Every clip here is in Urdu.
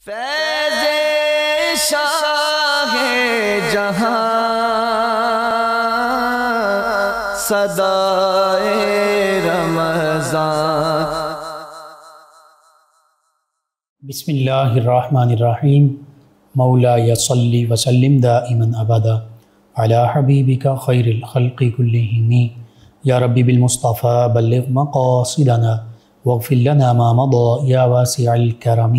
فیض شاہ جہاں صدائے رمضان۔ بسم اللہ الرحمن الرحیم۔ مولا صلی وسلم دائما ابدا علی حبیبک خیر الخلق کلہم یا ربی بالمصطفیٰ بلغ مقاصدنا واغفر لنا ما مضى یا واسع الکرم۔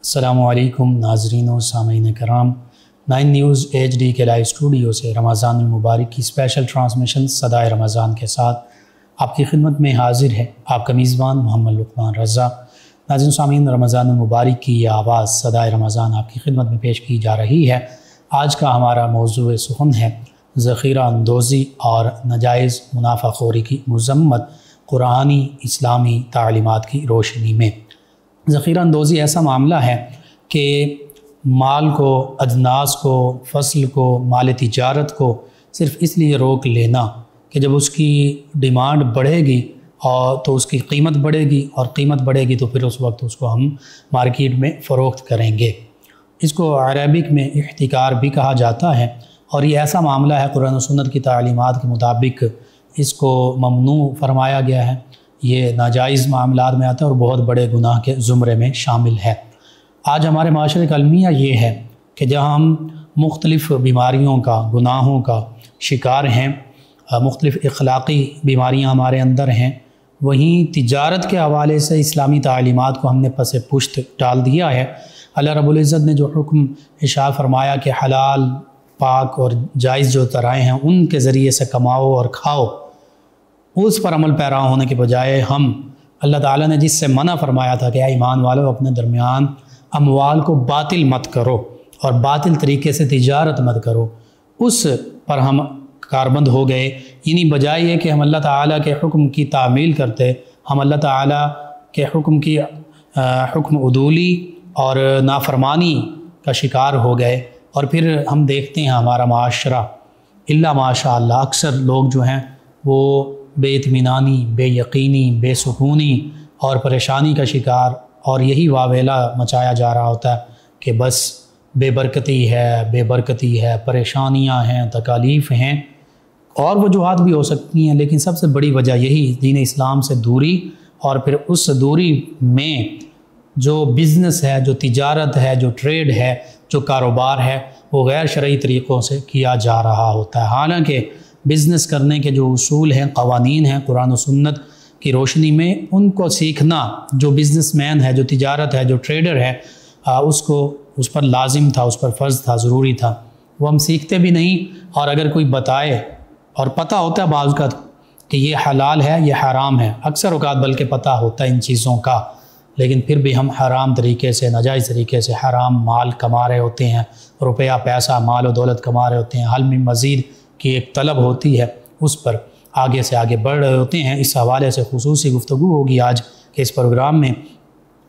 السلام علیکم ناظرین و سامعین کرام، 9 نیوز HD کے لائیو اسٹوڈیو سے رمضان المبارک کی اسپیشل ٹرانسمیشن صدائے رمضان کے ساتھ آپ کی خدمت میں حاضر ہے آپ کا میزبان محمد لقمان رضا۔ ناظرین و سامعین، رمضان المبارک کی یہ آواز صدائے رمضان آپ کی خدمت میں پیش کی جا رہی ہے۔ آج کا ہمارا موضوع سخن ہے ذخیرہ اندوزی اور ناجائز منافع خوری کی مذمت قرآنی اسلامی تعلیمات کی روشنی میں۔ ذخیرہ اندوزی ایسا معاملہ ہے کہ مال کو، اجناس کو، فصل کو، مال تجارت کو صرف اس لیے روک لینا کہ جب اس کی ڈیمانڈ بڑھے گی اور تو اس کی قیمت بڑھے گی، اور قیمت بڑھے گی تو پھر اس وقت اس کو ہم مارکیٹ میں فروخت کریں گے۔ اس کو عربک میں احتکار بھی کہا جاتا ہے، اور یہ ایسا معاملہ ہے قرآن و سنت کی تعلیمات کے مطابق اس کو ممنوع فرمایا گیا ہے۔ یہ ناجائز معاملات میں آتا ہے اور بہت بڑے گناہ کے زمرے میں شامل ہے۔ آج ہمارے معاشرے کا المیہ یہ ہے کہ جہاں ہم مختلف بیماریوں کا، گناہوں کا شکار ہیں، مختلف اخلاقی بیماریاں ہمارے اندر ہیں، وہیں تجارت کے حوالے سے اسلامی تعلیمات کو ہم نے پس پشت ڈال دیا ہے۔ اللہ رب العزت نے جو حکم ارشاد فرمایا کہ حلال، پاک اور جائز جو ذرائع ہیں ان کے ذریعے سے کماؤ اور کھاؤ، اس پر عمل پیرا ہونے کے بجائے ہم اللہ تعالیٰ نے جس سے منع فرمایا تھا کہ اے ایمان والو اپنے درمیان اموال کو باطل مت کرو اور باطل طریقے سے تجارت مت کرو، اس پر ہم کاربند ہو گئے۔ یعنی بجائے یہ کہ ہم اللہ تعالیٰ کے حکم کی تعمیل کرتے، ہم اللہ تعالیٰ کے حکم کی حکم عدولی اور نافرمانی کا شکار ہو گئے۔ اور پھر ہم دیکھتے ہیں ہمارا معاشرہ الا ماشاء اللہ اکثر لوگ جو ہیں وہ بے اطمینانی، بے یقینی، بے سکونی اور پریشانی کا شکار، اور یہی واویلا مچایا جا رہا ہوتا ہے کہ بس بے برکتی ہے، پریشانیاں ہیں، تکالیف ہیں، اور وجوہات بھی ہو سکتی ہیں، لیکن سب سے بڑی وجہ یہی دین اسلام سے دوری، اور پھر اس دوری میں جو بزنس ہے، جو تجارت ہے، جو ٹریڈ ہے، جو کاروبار ہے، وہ غیر شرعی طریقوں سے کیا جا رہا ہوتا ہے۔ حالانکہ بزنس کرنے کے جو اصول ہیں، قوانین ہیں قرآن و سنت کی روشنی میں، ان کو سیکھنا جو بزنس مین ہے، جو تجارت ہے، جو ٹریڈر ہے، اس پر لازم تھا، اس پر فرض تھا، ضروری تھا۔ وہ ہم سیکھتے بھی نہیں، اور اگر کوئی بتائے اور پتہ ہوتا ہے بعض اوقات کہ یہ حلال ہے، یہ حرام ہے، اکثر اوقات بلکہ پتہ ہوتا ہے ان چیزوں کا، لیکن پھر بھی ہم حرام طریقے سے، ناجائز طریقے سے حرام مال کما رہے ہوتے ہیں، روپیہ پیسہ، مال و دولت کما رہے ہوتے ہیں، حل میں مزید کی ایک طلب ہوتی ہے، اس پر آگے سے آگے بڑھ رہے ہوتے ہیں۔ اس حوالے سے خصوصی گفتگو ہوگی آج کے اس پروگرام میں۔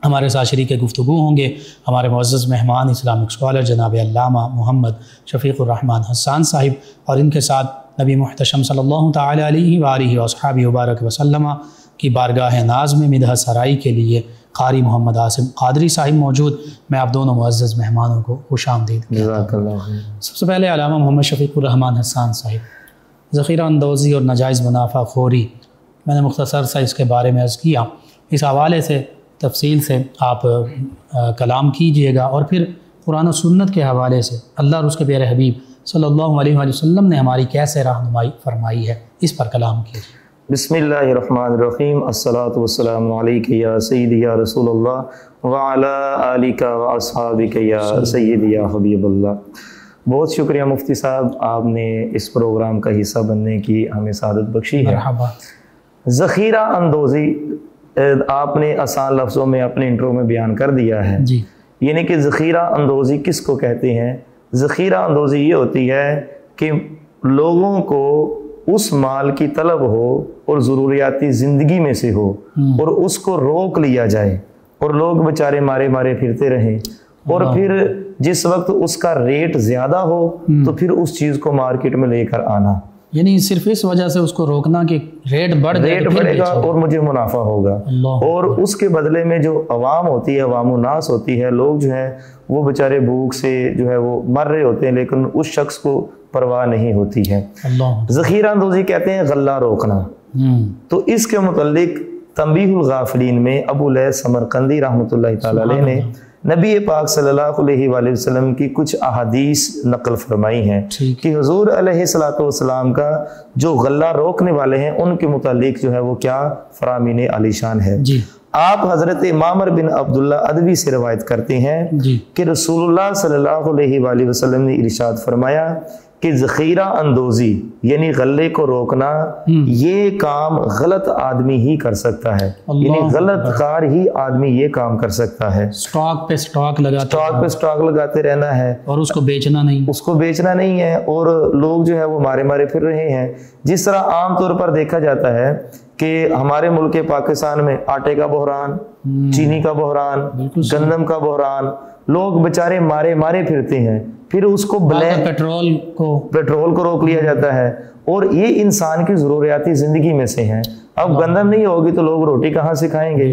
ہمارے ساتھ شریک گفتگو ہوں گے ہمارے معزز مہمان اسلامک اسکالر جناب علامہ محمد شفیق الرحمن حسان صاحب، اور ان کے ساتھ نبی محتشم صلی اللہ تعالی علیہ وآلہ وصحبہ وبارک وسلم کی بارگاہ ناز میں مدح سرائی کے لیے قاری محمد عاصم قادری صاحب موجود۔ میں آپ دونوں معزز مہمانوں کو خوش آمدید کہتا ہوں۔ سب سے پہلے علامہ محمد شفیق الرحمن حسان صاحب، ذخیرہ اندوزی اور ناجائز منافع خوری، میں نے مختصر سا اس کے بارے میں عرض کیا، اس حوالے سے تفصیل سے آپ کلام کیجئے گا، اور پھر قرآن و سنت کے حوالے سے اللہ اور اس کے پیارے حبیب صلی اللہ علیہ وآلہ وسلم نے ہماری کیسے رہنمائی فرمائی ہے، اس پر کلام کیجئے۔ بسم اللہ الرحمن الرحیم۔ الصلاۃ والسلام علیک یا سیدی یا رسول اللہ وعلی آلک واصحابک یا سیدی یا حبیب اللہ۔ بہت شکریہ مفتی صاحب، آپ نے اس پروگرام کا حصہ بننے کی ہمیں سعادت بخشی ہے۔ مرحبا۔ ذخیرہ اندوزی آپ نے آسان لفظوں میں اپنے انٹرو میں بیان کر دیا ہے جی، یعنی کہ ذخیرہ اندوزی کس کو کہتے ہیں؟ ذخیرہ اندوزی یہ ہوتی ہے کہ لوگوں کو اس مال کی طلب ہو اور ضروریاتی زندگی میں سے ہو، اور اس کو روک لیا جائے، اور لوگ بیچارے مارے پھرتے رہیں، اور پھر جس وقت اس کا ریٹ زیادہ ہو تو پھر اس چیز کو مارکیٹ میں لے کر آنا، یعنی صرف اس وجہ سے اس کو روکنا کہ ریٹ بڑھے گا اور مجھے منافع ہوگا، اور اس کے بدلے میں جو عوام ہوتی ہے، عوام الناس ہوتی ہے، لوگ جو ہیں وہ بیچارے بھوک سے جو ہے وہ مر رہے ہوتے ہیں، لیکن اس شخص کو پرواہ نہیں ہوتی ہے۔ ذخیرہ اندوزی کہتے ہیں غلہ روکنا۔ تو اس کے متعلق تنبیہ الغافلین میں ابو لیث سمرقندی رحمۃ اللہ تعالی علیہ نے نبی پاک صلی اللہ علیہ وآلہ وسلم کی کچھ احادیث نقل فرمائی ہیں کہ حضور علیہ الصلوۃ والسلام کا جو غلہ روکنے والے ہیں ان کے متعلق جو ہے وہ کیا فرامین عالی شان ہے۔ آپ حضرت معمر بن عبداللہ ادوی سے روایت کرتے ہیں کہ رسول اللہ صلی اللہ علیہ وآلہ وسلم نے ارشاد فرمایا کہ ذخیرہ اندوزی یعنی غلے کو روکنا یہ کام غلط آدمی ہی کر سکتا ہے، یعنی غلط کار ہی آدمی یہ کام کر سکتا ہے۔ سٹاک پہ سٹاک لگاتے رہنا ہے اور اس کو بیچنا نہیں ہے، اور لوگ جو ہے وہ مارے پھر رہے ہیں۔ جس طرح عام طور پر دیکھا جاتا ہے کہ ہمارے ملک پاکستان میں آٹے کا بحران، چینی کا بحران، گندم کا بحران، لوگ بچارے مارے پھرتے ہیں، پھر اس کو پیٹرول کو روک لیا جاتا ہے، اور یہ انسان کی ضروریاتی زندگی میں سے ہیں۔ اب گندم نہیں ہوگی تو لوگ روٹی کہاں سے کھائیں گے،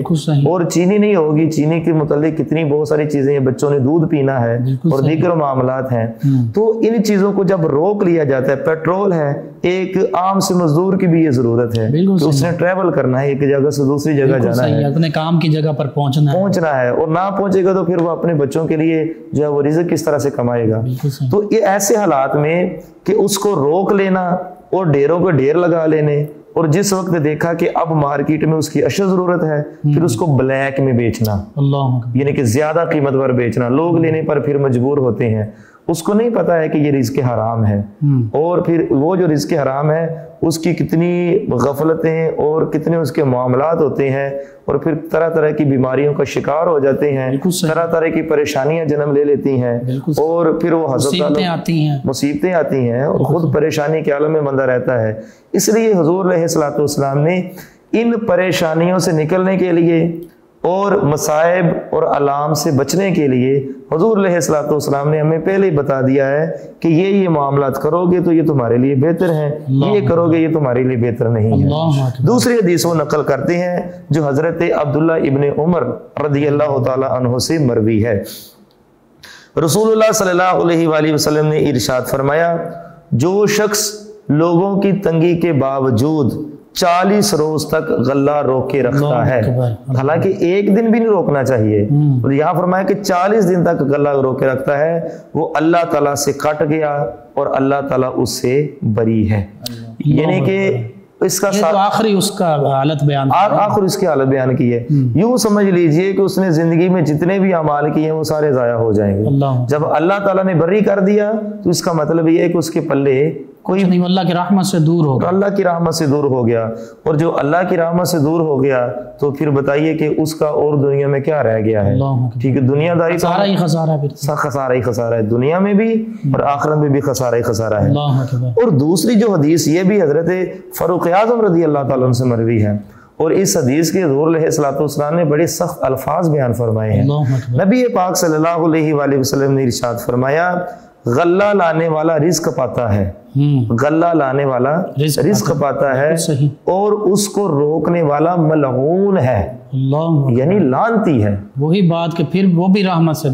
اور چینی نہیں ہوگی، چینی کے متعلق کتنی بہت ساری چیزیں ہیں، بچوں نے دودھ پینا ہے اور دیگر معاملات ہیں۔ تو ان چیزوں کو جب روک لیا جاتا ہے، پیٹرول ہے، ایک عام سے مزدور کی بھی یہ ضرورت ہے کہ اس نے ٹریول کرنا ہے، ایک جگہ سے دوسری جگہ جانا ہے، اپنے کام کی جگہ پر پہنچنا ہے، اور نہ پہنچے گا تو پھر وہ اپنے بچوں کے لیے جو ہے وہ رزق کس طرح سے کمائے گا۔ تو یہ ایسے حالات میں کہ اس کو روک لینا اور ڈھیروں کو ڈھیر لگا لینے، اور جس وقت دیکھا کہ اب مارکیٹ میں اس کی اشد ضرورت ہے پھر اس کو بلیک میں بیچنا، یعنی کہ زیادہ قیمت پر بیچنا، لوگ لینے پر پھر مجبور ہوتے ہیں، اس کو نہیں پتا ہے کہ یہ رزق حرام ہے، اور پھر وہ جو رزق حرام ہے اس کی کتنی غفلتیں اور کتنے اس کے معاملات ہوتے ہیں، اور پھر طرح طرح کی بیماریوں کا شکار ہو جاتے ہیں، طرح طرح کی پریشانیاں جنم لے لیتی ہیں، اور پھر وہ مصیبتیں آتی ہیں اور خود پریشانی کے عالم میں بندہ رہتا ہے۔ اس لیے حضور علیہ الصلوۃ والسلام نے ان پریشانیوں سے نکلنے کے لیے اور مصائب اور علام سے بچنے کے لیے حضور علیہ الصلوۃ والسلام نے ہمیں پہلے ہی بتا دیا ہے کہ یہ معاملات کرو گے تو یہ تمہارے لیے بہتر ہیں، یہ کرو گے یہ تمہارے لیے بہتر نہیں ہے۔ دوسری حدیث وہ نقل کرتے ہیں جو حضرت عبداللہ ابن عمر رضی اللہ تعالی عنہ سے مروی ہے۔ رسول اللہ صلی اللہ علیہ وآلہ وسلم نے ارشاد فرمایا، جو شخص لوگوں کی تنگی کے باوجود 40 روز تک غلہ روک کے رکھتا ہے، حالانکہ ایک دن بھی نہیں روکنا چاہیے، یہاں فرمایا کہ 40 دن تک غلہ روک کے رکھتا ہے، وہ اللہ تعالیٰ سے کٹ گیا اور اللہ تعالیٰ اس سے بری ہے۔ یعنی کہ اس کا آخری اس کا حالت بیان آخر اس کی حالت بیان کی ہے۔ یوں سمجھ لیجئے کہ اس نے زندگی میں جتنے بھی اعمال کیے ہیں وہ سارے ضائع ہو جائیں گے۔ جب اللہ تعالیٰ نے بری کر دیا تو اس کا مطلب یہ ہے کہ اس کے پلے کوئی نہیں، اللہ کی رحمت سے دور ہو گیا، اللہ کی رحمت سے دور ہو گیا، اور جو اللہ کی رحمت سے دور ہو گیا تو پھر بتائیے کہ اس کا اور دنیا میں کیا رہ گیا ہے؟ ٹھیک ہے، دنیا داری خسارہ ہی خسارہ ہے، دنیا میں بھی اور آخرت میں بھی خسارہ ہی خسارہ ہے۔ اور دوسری جو حدیث یہ بھی حضرت فاروق اعظم رضی اللہ تعالیٰ عنہ سے مروی ہے، اور اس حدیث کے حضور علیہ الصلوۃ والسلام نے بڑے سخت الفاظ بیان فرمائے ہیں۔ نبی پاک صلی اللہ علیہ وآلہ وسلم نے ارشاد فرمایا، غلہ لانے والا رزق پاتا ہے، غلہ لانے والا رزق پاتا ہے، اور اس کو روکنے والا ملعون ہے، یعنی لعنتی ہے۔ وہی بات کہ پھر وہ بھی رحمت سے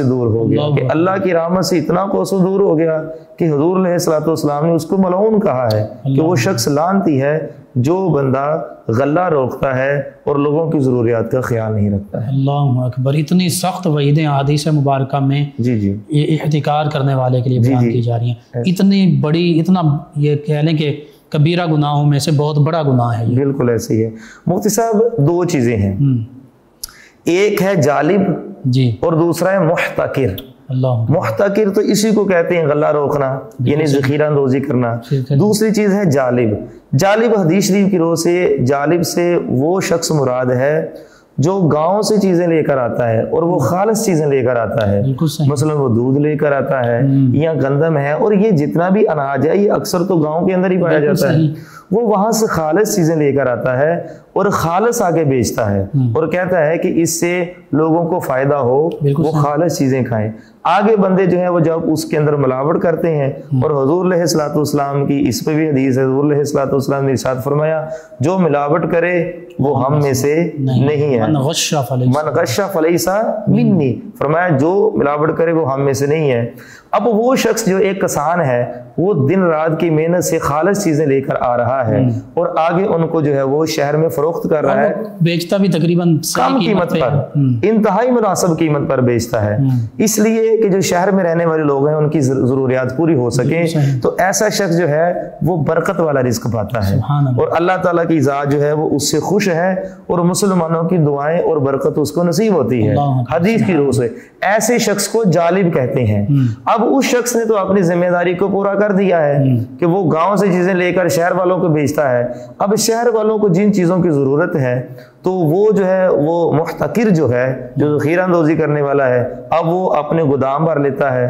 دور ہو گیا، کہ اللہ کی رحمت سے اتنا کوسوں دور ہو گیا کہ حضور علیہ الصلوۃ والسلام نے اس کو ملعون کہا ہے، کہ وہ شخص لعنتی ہے جو بندہ غلہ روکتا ہے اور لوگوں کی ضروریات کا خیال نہیں رکھتا ہے۔ اللہ اکبر، اتنی سخت وعیدیں احادیث مبارکہ میں یہ احتکار کرنے والے کے لیے بیان کی جا رہی ہیں، اتنی بڑی، اتنا یہ کہہ لیں کہ کبیرہ گناہوں میں سے بہت بڑا گناہ ہے۔ بالکل ایسے ہی ہے مفتی صاحب، دو چیزیں ہیں، ایک ہے جالب اور دوسرا ہے محتکر۔ محتکر تو اسی کو کہتے ہیں غلہ روکنا، یعنی ذخیرہ اندوزی کرنا۔ دوسری چیز ہے جالب۔ جالب حدیث شریف کی روح سے جالب سے وہ شخص مراد ہے جو گاؤں سے چیزیں لے کر آتا ہے اور وہ خالص چیزیں لے کر آتا ہے، مثلا وہ دودھ لے کر آتا ہے یا گندم ہے، اور یہ جتنا بھی اناج ہے یہ اکثر تو گاؤں کے اندر ہی پایا جاتا ہے، وہ وہاں سے خالص چیزیں لے کر آتا ہے اور خالص آگے بیچتا ہے اور کہتا ہے کہ اس سے لوگوں کو فائدہ ہو، وہ خالص چیزیں کھائیں۔ آگے بندے جو ہیں وہ جب اس کے اندر ملاوٹ کرتے ہیں، اور حضور علیہ الصلوۃ والسلام کی اس پہ بھی حدیث ہے، حضور علیہ الصلوۃ والسلام نے ارشاد فرمایا جو ملاوٹ کرے وہ ہم میں سے نہیں ہے، من غش فلیس منی، فرمایا جو ملاوٹ کرے وہ ہم میں سے نہیں ہے۔ اب وہ شخص جو ایک کسان ہے وہ دن رات کی محنت سے خالص چیزیں لے کر آ رہا ہے اور آگے ان کو جو ہے وہ شہر میں فروخت کر رہا ہے، بیچتا بھی تقریباً کم قیمت پر، انتہائی مناسب قیمت پر بیچتا ہے، اس لیے کہ جو شہر میں رہنے والے لوگ ہیں ان کی ضروریات پوری ہو سکیں، تو ایسا شخص جو ہے وہ برکت والا رزق پاتا ہے اور اللہ تعالیٰ کی ذات جو ہے وہ اس سے خوش ہے اور مسلمانوں کی دعائیں اور برکت اس کو نصیب ہوتی ہے حدیث کی روح سے۔ ایسے شخص کو جالب کہتے ہیں۔ اب اس شخص نے تو اپنی ذمہ داری کو پورا کر دیا ہے کہ وہ گاؤں سے چیزیں لے کر شہر والوں کو بیچتا ہے، اب شہر والوں کو جن چیزوں کی ضرورت ہے تو وہ جو ہے وہ محتکر جو ہے، جو ذخیرہ اندوزی کرنے والا ہے، اب وہ اپنے گودام بھر لیتا ہے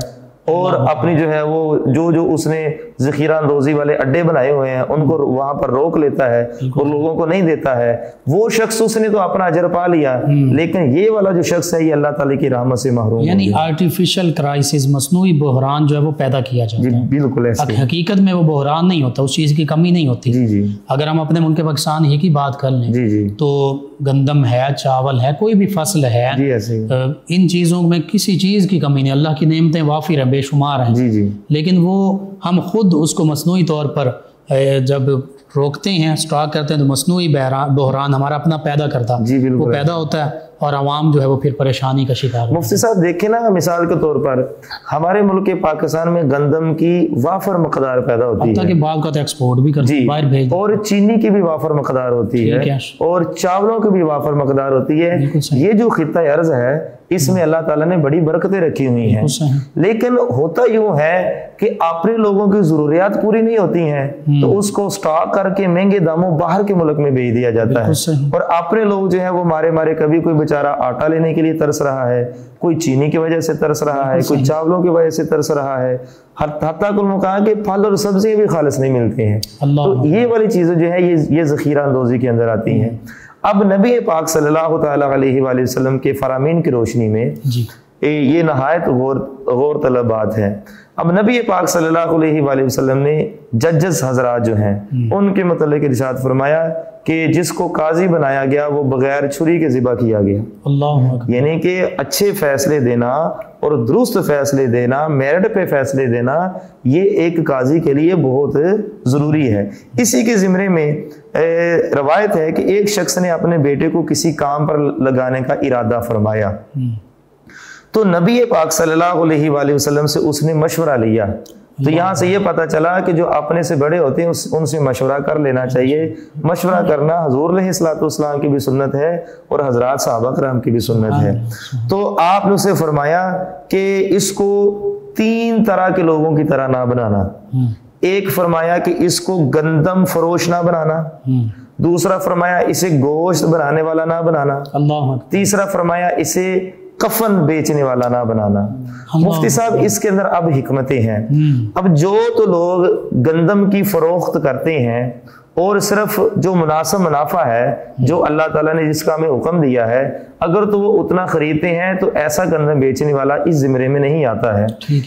اور اپنی جو ہے وہ جو اس نے ذخیرہ اندوزی والے اڈے بنائے ہوئے ہیں ان کو وہاں پر روک لیتا ہے اور لوگوں کو نہیں دیتا ہے۔ وہ شخص اس نے تو اپنا اجر پا لیا، لیکن یہ والا جو شخص ہے یہ اللہ تعالی کی رحمت سے محروم، یعنی آرٹیفیشل کرائسس، مصنوعی بحران جو ہے وہ پیدا کیا جاتا ہے۔ بالکل ایسے حقیقت میں وہ بحران نہیں ہوتا، اس چیز کی کمی نہیں ہوتی۔ اگر ہم اپنے ملک پاکستان ہی کی بات کر لیں تو گندم ہے، چاول ہے، کوئی بھی فصل ہے، ان چیزوں میں کسی چیز کی کمی نہیں، اللہ کی نعمتیں وافر ہیں، بے شمار ہیں، لیکن وہ ہم خود اس کو مصنوعی طور پر جب روکتے ہیں، سٹاک کرتے ہیں، تو مصنوعی بحران ہمارا اپنا پیدا کرتا وہ پیدا ہوتا ہے اور عوام جو ہے وہ پھر پریشانی کا شکار۔ مفتی صاحب دیکھیں نا، مثال کے طور پر ہمارے ملک پاکستان میں گندم کی وافر مقدار پیدا ہوتی ہے، کہ بعض کا تو ایکسپورٹ بھی کرتے ہیں، باہر بھیج، اور چینی کی بھی وافر مقدار ہوتی ہے اور چاولوں کی بھی وافر مقدار ہوتی ہے۔ یہ جو خطہ ارض ہے اس میں اللہ تعالیٰ نے بڑی برکتیں رکھی ہوئی ہیں، لیکن ہوتا یوں ہے کہ اپنے لوگوں کی ضروریات پوری نہیں ہوتی ہیں تو اس کو سٹاک کر کے مہنگے داموں باہر کے ملک میں بھیج دیا جاتا ہے، اور اپنے لوگ جو ہے وہ مارے کبھی کوئی بیچارہ آٹا لینے کے لیے ترس رہا ہے، کوئی چینی کی وجہ سے ترس رہا ہے، کوئی چاولوں کی وجہ سے ترس رہا ہے، حتیٰ کہ کہا کہ پھل اور سبزیاں بھی خالص نہیں ملتے ہیں۔ تو یہ والی چیزیں جو ہے یہ ذخیرہ اندوزی کے اندر آتی ہیں۔ اب نبی پاک صلی اللہ تعالیٰ علیہ وآلہ وسلم کے فرامین کی روشنی میں یہ نہایت غور طلب بات ہے۔ اب نبی پاک صلی اللہ علیہ وآلہ وسلم نے ججز حضرات جو ہیں ان کے متعلق ارشاد فرمایا کہ جس کو قاضی بنایا گیا وہ بغیر چھری کے ذبح کیا گیا، یعنی کہ اچھے فیصلے دینا اور درست فیصلے دینا، میرٹ پہ فیصلے دینا، یہ ایک قاضی کے لیے بہت ضروری ہے۔ اسی کے زمرے میں روایت ہے کہ ایک شخص نے اپنے بیٹے کو کسی کام پر لگانے کا ارادہ فرمایا تو نبی پاک صلی اللہ علیہ وآلہ وسلم سے اس نے مشورہ لیا۔ تو یہاں سے یہ پتہ چلا کہ جو اپنے سے بڑے ہوتے ہیں ان سے مشورہ کر لینا چاہیے۔ مشورہ کرنا حضور علیہ الصلوۃ والسلام کی بھی سنت ہے اور حضرات صحابہ کرام کی بھی سنت ہے۔ تو آپ نے اسے فرمایا کہ اس کو 3 طرح کے لوگوں کی طرح نہ بنانا۔ ایک فرمایا کہ اس کو گندم فروش نہ بنانا، دوسرا فرمایا اسے گوشت بنانے والا نہ بنانا، تیسرا فرمایا اسے کفن بیچنے والا نہ بنانا۔ مفتی صاحب اس کے اندر اب حکمتیں ہیں۔ اب جو تو لوگ گندم کی فروخت کرتے ہیں اور صرف جو مناسب منافع ہے جو اللہ تعالیٰ نے جس کا ہمیں حکم دیا ہے اگر تو وہ اتنا خریدتے ہیں تو ایسا گندم بیچنے والا اس زمرے میں نہیں آتا ہے۔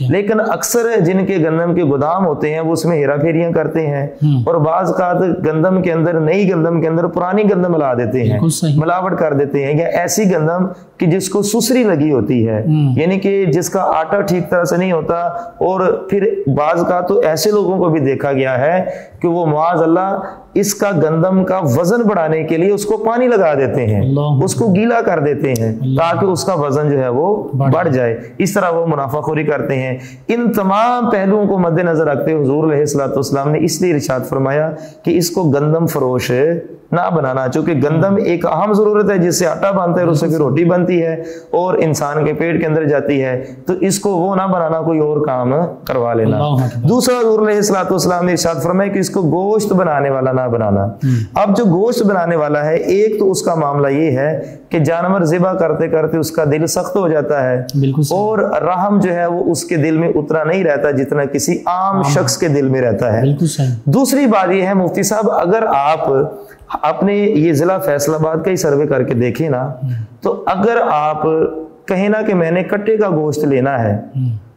لیکن اکثر جن کے گندم کے گودام ہوتے ہیں وہ اس میں ہیرا پھیریاں کرتے ہیں اور بعض کا گندم کے اندر، نئی گندم کے اندر پرانی گندم ملا دیتے ہیں، ملاوٹ کر دیتے ہیں، یا ایسی گندم کہ جس کو سسری لگی ہوتی ہے، یعنی کہ جس کا آٹا ٹھیک طرح سے نہیں ہوتا، اور پھر بعض کا تو ایسے لوگوں کو بھی دیکھا گیا ہے کہ وہ معاذ اللہ اس کا گندم کا وزن بڑھانے کے لیے اس کو پانی لگا دیتے ہیں، اس کو گیلا کر دیتے ہیں تاکہ اس کا وزن جو ہے وہ بڑھ جائے، اس طرح وہ منافع خوری کرتے ہیں۔ ان تمام پہلوؤں کو مد نظر رکھتے ہوئے حضور علیہ الصلوۃ والسلام نے اس لیے ارشاد فرمایا کہ اس کو گندم فروش نہ بنانا، چونکہ گندم ایک اہم ضرورت ہے جس سے آٹا بنتا ہے اور اس سے پھر روٹی بنتی ہے اور انسان کے پیٹ کے اندر جاتی ہے، تو اس کو وہ نہ بنانا، کوئی اور کام کروا لینا۔ دوسرا حضور علیہ الصلوۃ والسلام نے ارشاد فرمایا کہ اس کو گوشت بنانے والا نہ بنانا۔ اب جو گوشت بنانے والا ہے، ایک تو اس کا معاملہ یہ ہے کہ جانور ذبح کرتے کرتے اس کا دل سخت ہو جاتا ہے اور رحم جو ہے وہ اس کے دل میں اتنا نہیں رہتا جتنا کسی عام شخص کے دل میں رہتا ہے۔ دوسری بات یہ ہے مفتی صاحب، اگر آپ اپنے یہ ضلع فیصل آباد کا ہی سروے کر کے دیکھیں نا، تو اگر آپ کہیں نا کہ میں نے کٹے کا گوشت لینا ہے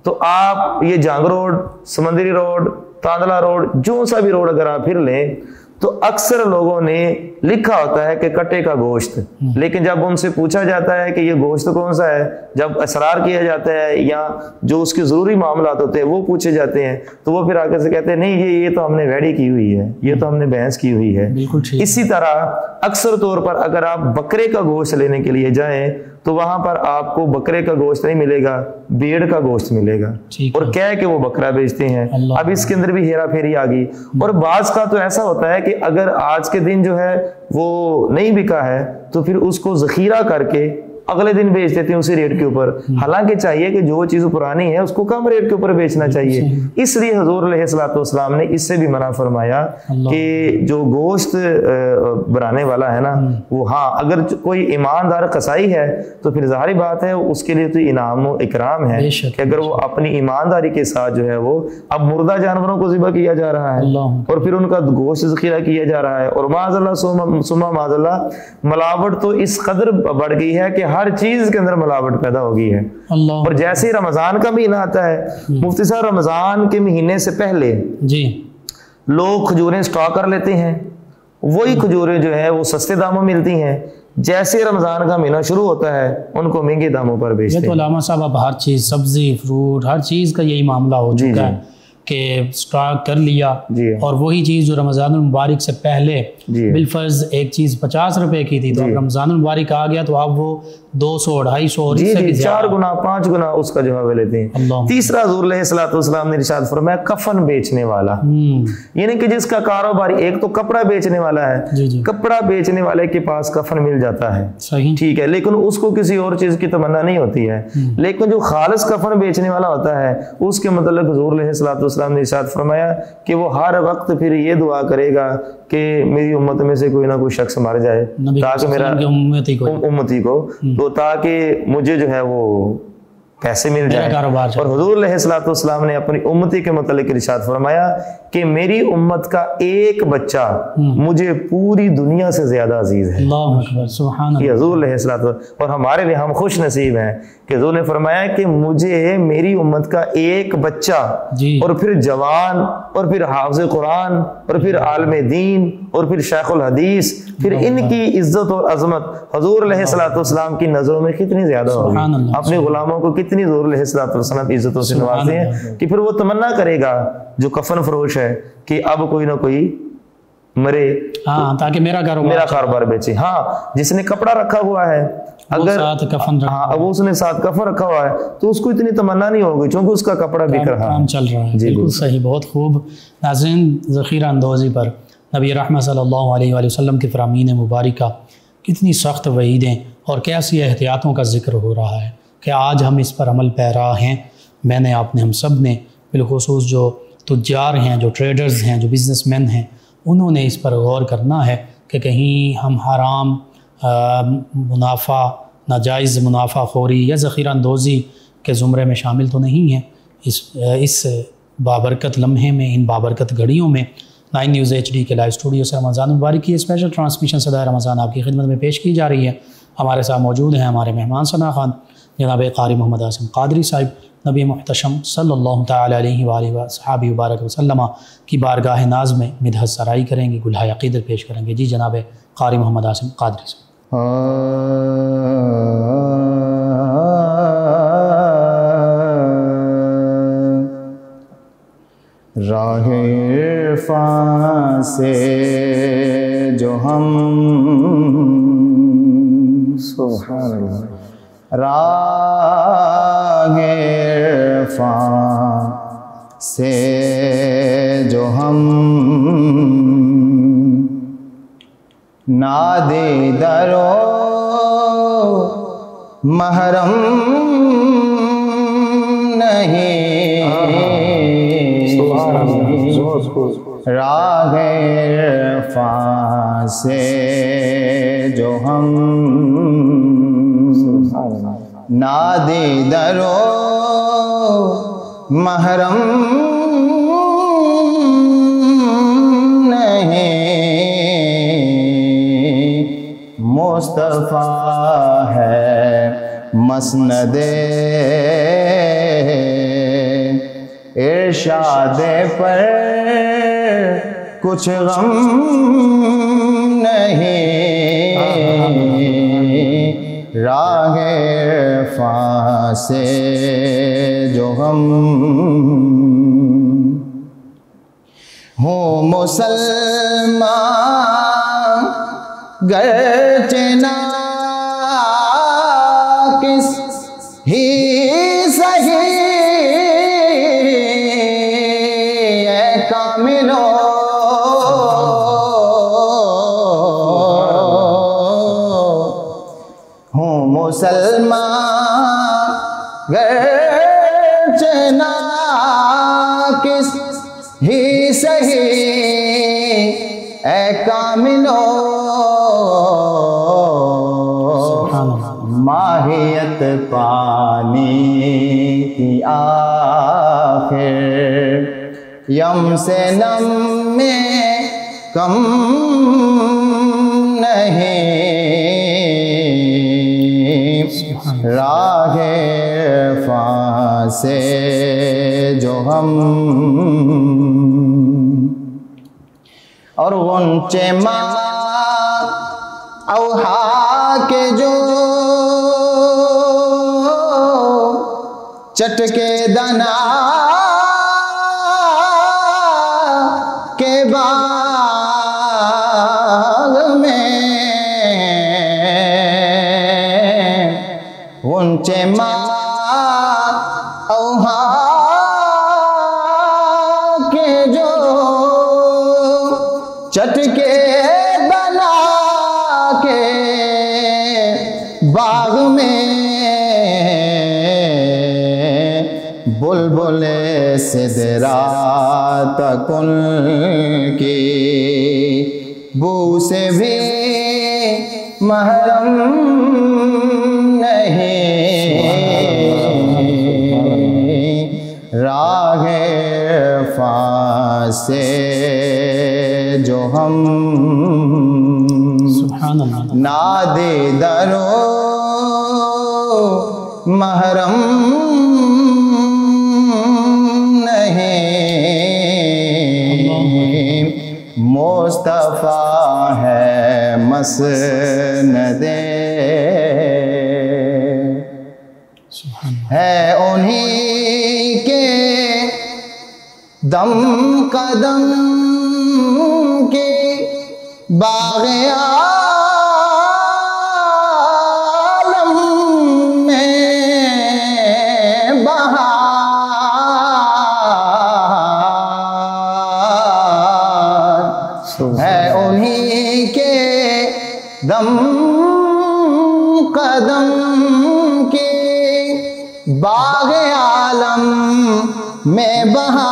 تو آپ یہ جنگ روڈ، سمندری روڈ، تاندلہ روڈ، جو سا بھی روڈ اگر آپ پھر لیں تو اکثر لوگوں نے لکھا ہوتا ہے کہ کٹے کا گوشت، لیکن جب ان سے پوچھا جاتا ہے کہ یہ گوشت کون سا ہے، جب اسرار کیا جاتا ہے یا جو اس کے ضروری معاملات ہوتے ہیں وہ پوچھے جاتے ہیں تو وہ پھر آگے سے کہتے ہیں نہیں یہ تو ہم نے ویڑی کی ہوئی ہے، یہ تو ہم نے بھینس کی ہوئی ہے۔ اسی طرح اکثر طور پر اگر آپ بکرے کا گوشت لینے کے لیے جائیں تو وہاں پر آپ کو بکرے کا گوشت نہیں ملے گا، بھیڑ کا گوشت ملے گا، اور کہہ کہ وہ بکرا بیچتے ہیں۔ اب اس کے اندر بھی ہیرا پھیری آ گئی، اور بعض کا تو ایسا ہوتا ہے کہ اگر آج کے دن جو ہے وہ نہیں بکا ہے تو پھر اس کو ذخیرہ کر کے اگلے دن بیچ دیتے ہیں اسی ریٹ کے اوپر، حالانکہ چاہیے کہ جو چیز پرانی ہے اس کو کم ریٹ کے اوپر بیچنا چاہیے۔ اس لیے حضور علیہ الصلوۃ والسلام نے اس سے بھی منع فرمایا کہ جو گوشت بنانے والا ہے نا وہ، ہاں اگر کوئی ایماندار قصائی ہے تو پھر ظاہری بات ہے اس کے لیے تو انعام و اکرام ہے کہ اگر وہ اپنی ایمانداری کے ساتھ جو ہے وہ اب مردہ جانوروں کو ذبح کیا جا رہا ہے اور پھر ان کا گوشت ذخیرہ کیا جا رہا ہے، اور معاذ اللہ ثم معاذ اللہ ملاوٹ تو اس قدر بڑھ گئی ہے کہ ہر چیز کے اندر ملاوٹ پیدا ہو گئی ہے۔ اور جیسے ہی رمضان کا مہینہ آتا ہے، مفتی صاحب رمضان کے مہینے سے پہلے لوگ کھجوریں سٹاک کر لیتے ہیں، وہی کھجوریں جو ہے وہ سستے داموں ملتی ہیں، جیسے رمضان کا مہینہ شروع ہوتا ہے ان کو مہنگے داموں پر بیچتے ہیں۔ یہ تو علامہ صاحب اب ہر چیز، سبزی، فروٹ، ہر چیز کا یہی معاملہ ہو چکا ہے کہ سٹاک کر لیا، اور وہی چیز جو رمضان المبارک سے پہلے بالفرض ایک چیز 50 روپے کی تھی تو رمضان المبارک آ گیا تو اب وہ 200، 250 اور اس سے بھی 4 گنا 5 گنا اس کا جو ہے لیتے ہیں۔ تیسرا حضور علیہ الصلوۃ والسلام نے ارشاد فرمایا کفن بیچنے والا، یعنی کہ جس کا کاروبار ایک تو کپڑا بیچنے والا ہے، کپڑا بیچنے والے کے پاس کفن مل جاتا ہے، ٹھیک ہے، لیکن اس کو کسی اور چیز کی تمنا نہیں ہوتی ہے، لیکن جو خالص کفن بیچنے والا ہوتا ہے اس کے متعلق حضور علیہ الصلوۃ والسلام نے ارشاد فرمایا کہ وہ ہر وقت پھر یہ دعا کرے گا کہ میری امت میں سے کوئی نہ کوئی شخص مر جائے تاکہ میرا امتی کو تو تاکہ مجھے جو ہے وہ پیسے مل جائے۔ اور حضور علیہ الصلوۃ والسلام نے اپنی امتی کے متعلق ارشاد فرمایا کہ میری امت کا ایک بچہ مجھے پوری دنیا سے زیادہ عزیز ہے۔ اللہ اکبر، سبحان اللہ۔ یہ حضور علیہ الصلوۃ والسلام، اور ہمارے لیے ہم خوش نصیب ہیں کہ حضور نے فرمایا کہ مجھے میری امت کا ایک بچہ اور پھر جوان اور پھر حافظ قرآن اور پھر عالم دین اور پھر شیخ الحدیث، پھر ان کی عزت اور عظمت حضور علیہ الصلوۃ والسلام کی نظروں میں کتنی زیادہ ہوگی، اپنے غلاموں کو کتنی حضور علیہ الصلوۃ والسلام عزتوں سے نوازتے ہیں کہ پھر وہ تمنا کرے گا جو کفن فروش ہے کہ اب کوئی نہ کوئی مرے تاکہ میرا کاروبار بیچے۔ ہاں جس نے کپڑا رکھا ہوا ہے اگر اب اس نے ساتھ کفن رکھا ہوا ہے تو اس کو اتنی تمنا نہیں ہوگی چونکہ اس کا کپڑا بک رہا کام چل رہا ہے۔ بالکل صحیح، بہت خوب۔ ناظرین، ذخیرہ اندوزی پر نبی رحمت صلی اللہ علیہ وآلہ وسلم کی فرامین مبارکہ کتنی سخت وعیدیں اور کیسی احتیاطوں کا ذکر ہو رہا ہے کہ آج ہم اس پر عمل پیرا ہیں۔ میں نے، آپ نے، ہم سب نے، بالخصوص جو تجار ہیں، جو ٹریڈرز ہیں، جو بزنس مین ہیں، انہوں نے اس پر غور کرنا ہے کہ کہیں ہم حرام منافع، ناجائز منافع خوری یا ذخیرہ اندوزی کے زمرے میں شامل تو نہیں ہیں۔ اس بابرکت لمحے میں، ان بابرکت گھڑیوں میں 9 نیوز HD کے لائیو اسٹوڈیو سے رمضان المبارک کی اسپیشل ٹرانسمیشن صدائے رمضان آپ کی خدمت میں پیش کی جا رہی ہے۔ ہمارے ساتھ موجود ہیں ہمارے مہمان ثنا خان جناب قاری محمد عاصم قادری صاحب، نبی محتشم صلی اللہ تعالی علیہ وآلہ وصحبہ وبارک وسلم کی بارگاہ ناز میں مدحت سرائی کریں گے، گلہائے عقیدت پیش کریں گے۔ جی جناب قاری محمد عاصم قادری صاحب۔ راہ عرفاں سے جو ہم سبحان اللہ، راہ عرفاں سے جو ہم نادیدر و محرم نہیں، راہ عرفاں سے جو ہم نادیدر و محرم نہیں، مصطفیٰ ہے مسند ارشاد پر کچھ غم نہیں، راہ عرفاں سے جو ہم ہوں مسلمان گرچہ ناقص ہی صحیح اے کاملو ہوں مسلمان گرچہ ناقص ہی صحیح اے کاملو ماہیت پانی کی آخر یم سے نم میں کم نہیں، راہ عرفاں سے جو ہم اور غنچے ماں اوہا کے جو چٹکے دنا کے باغ میں غنچے ماں اوہا کے جو چٹکے بنا کے باغ میں بلبل سدرا تک ان کی بو سے بھی محرم نہیں، راہ عرفاں سے جو ہم سبحان اللہ نادے درو محرم نہیں، مصطفیٰ ہے مسند ہے انہی کے دم قدم کے باغ عالم میں بہار ہے انہی کے دم قدم کے باغ عالم میں بہار،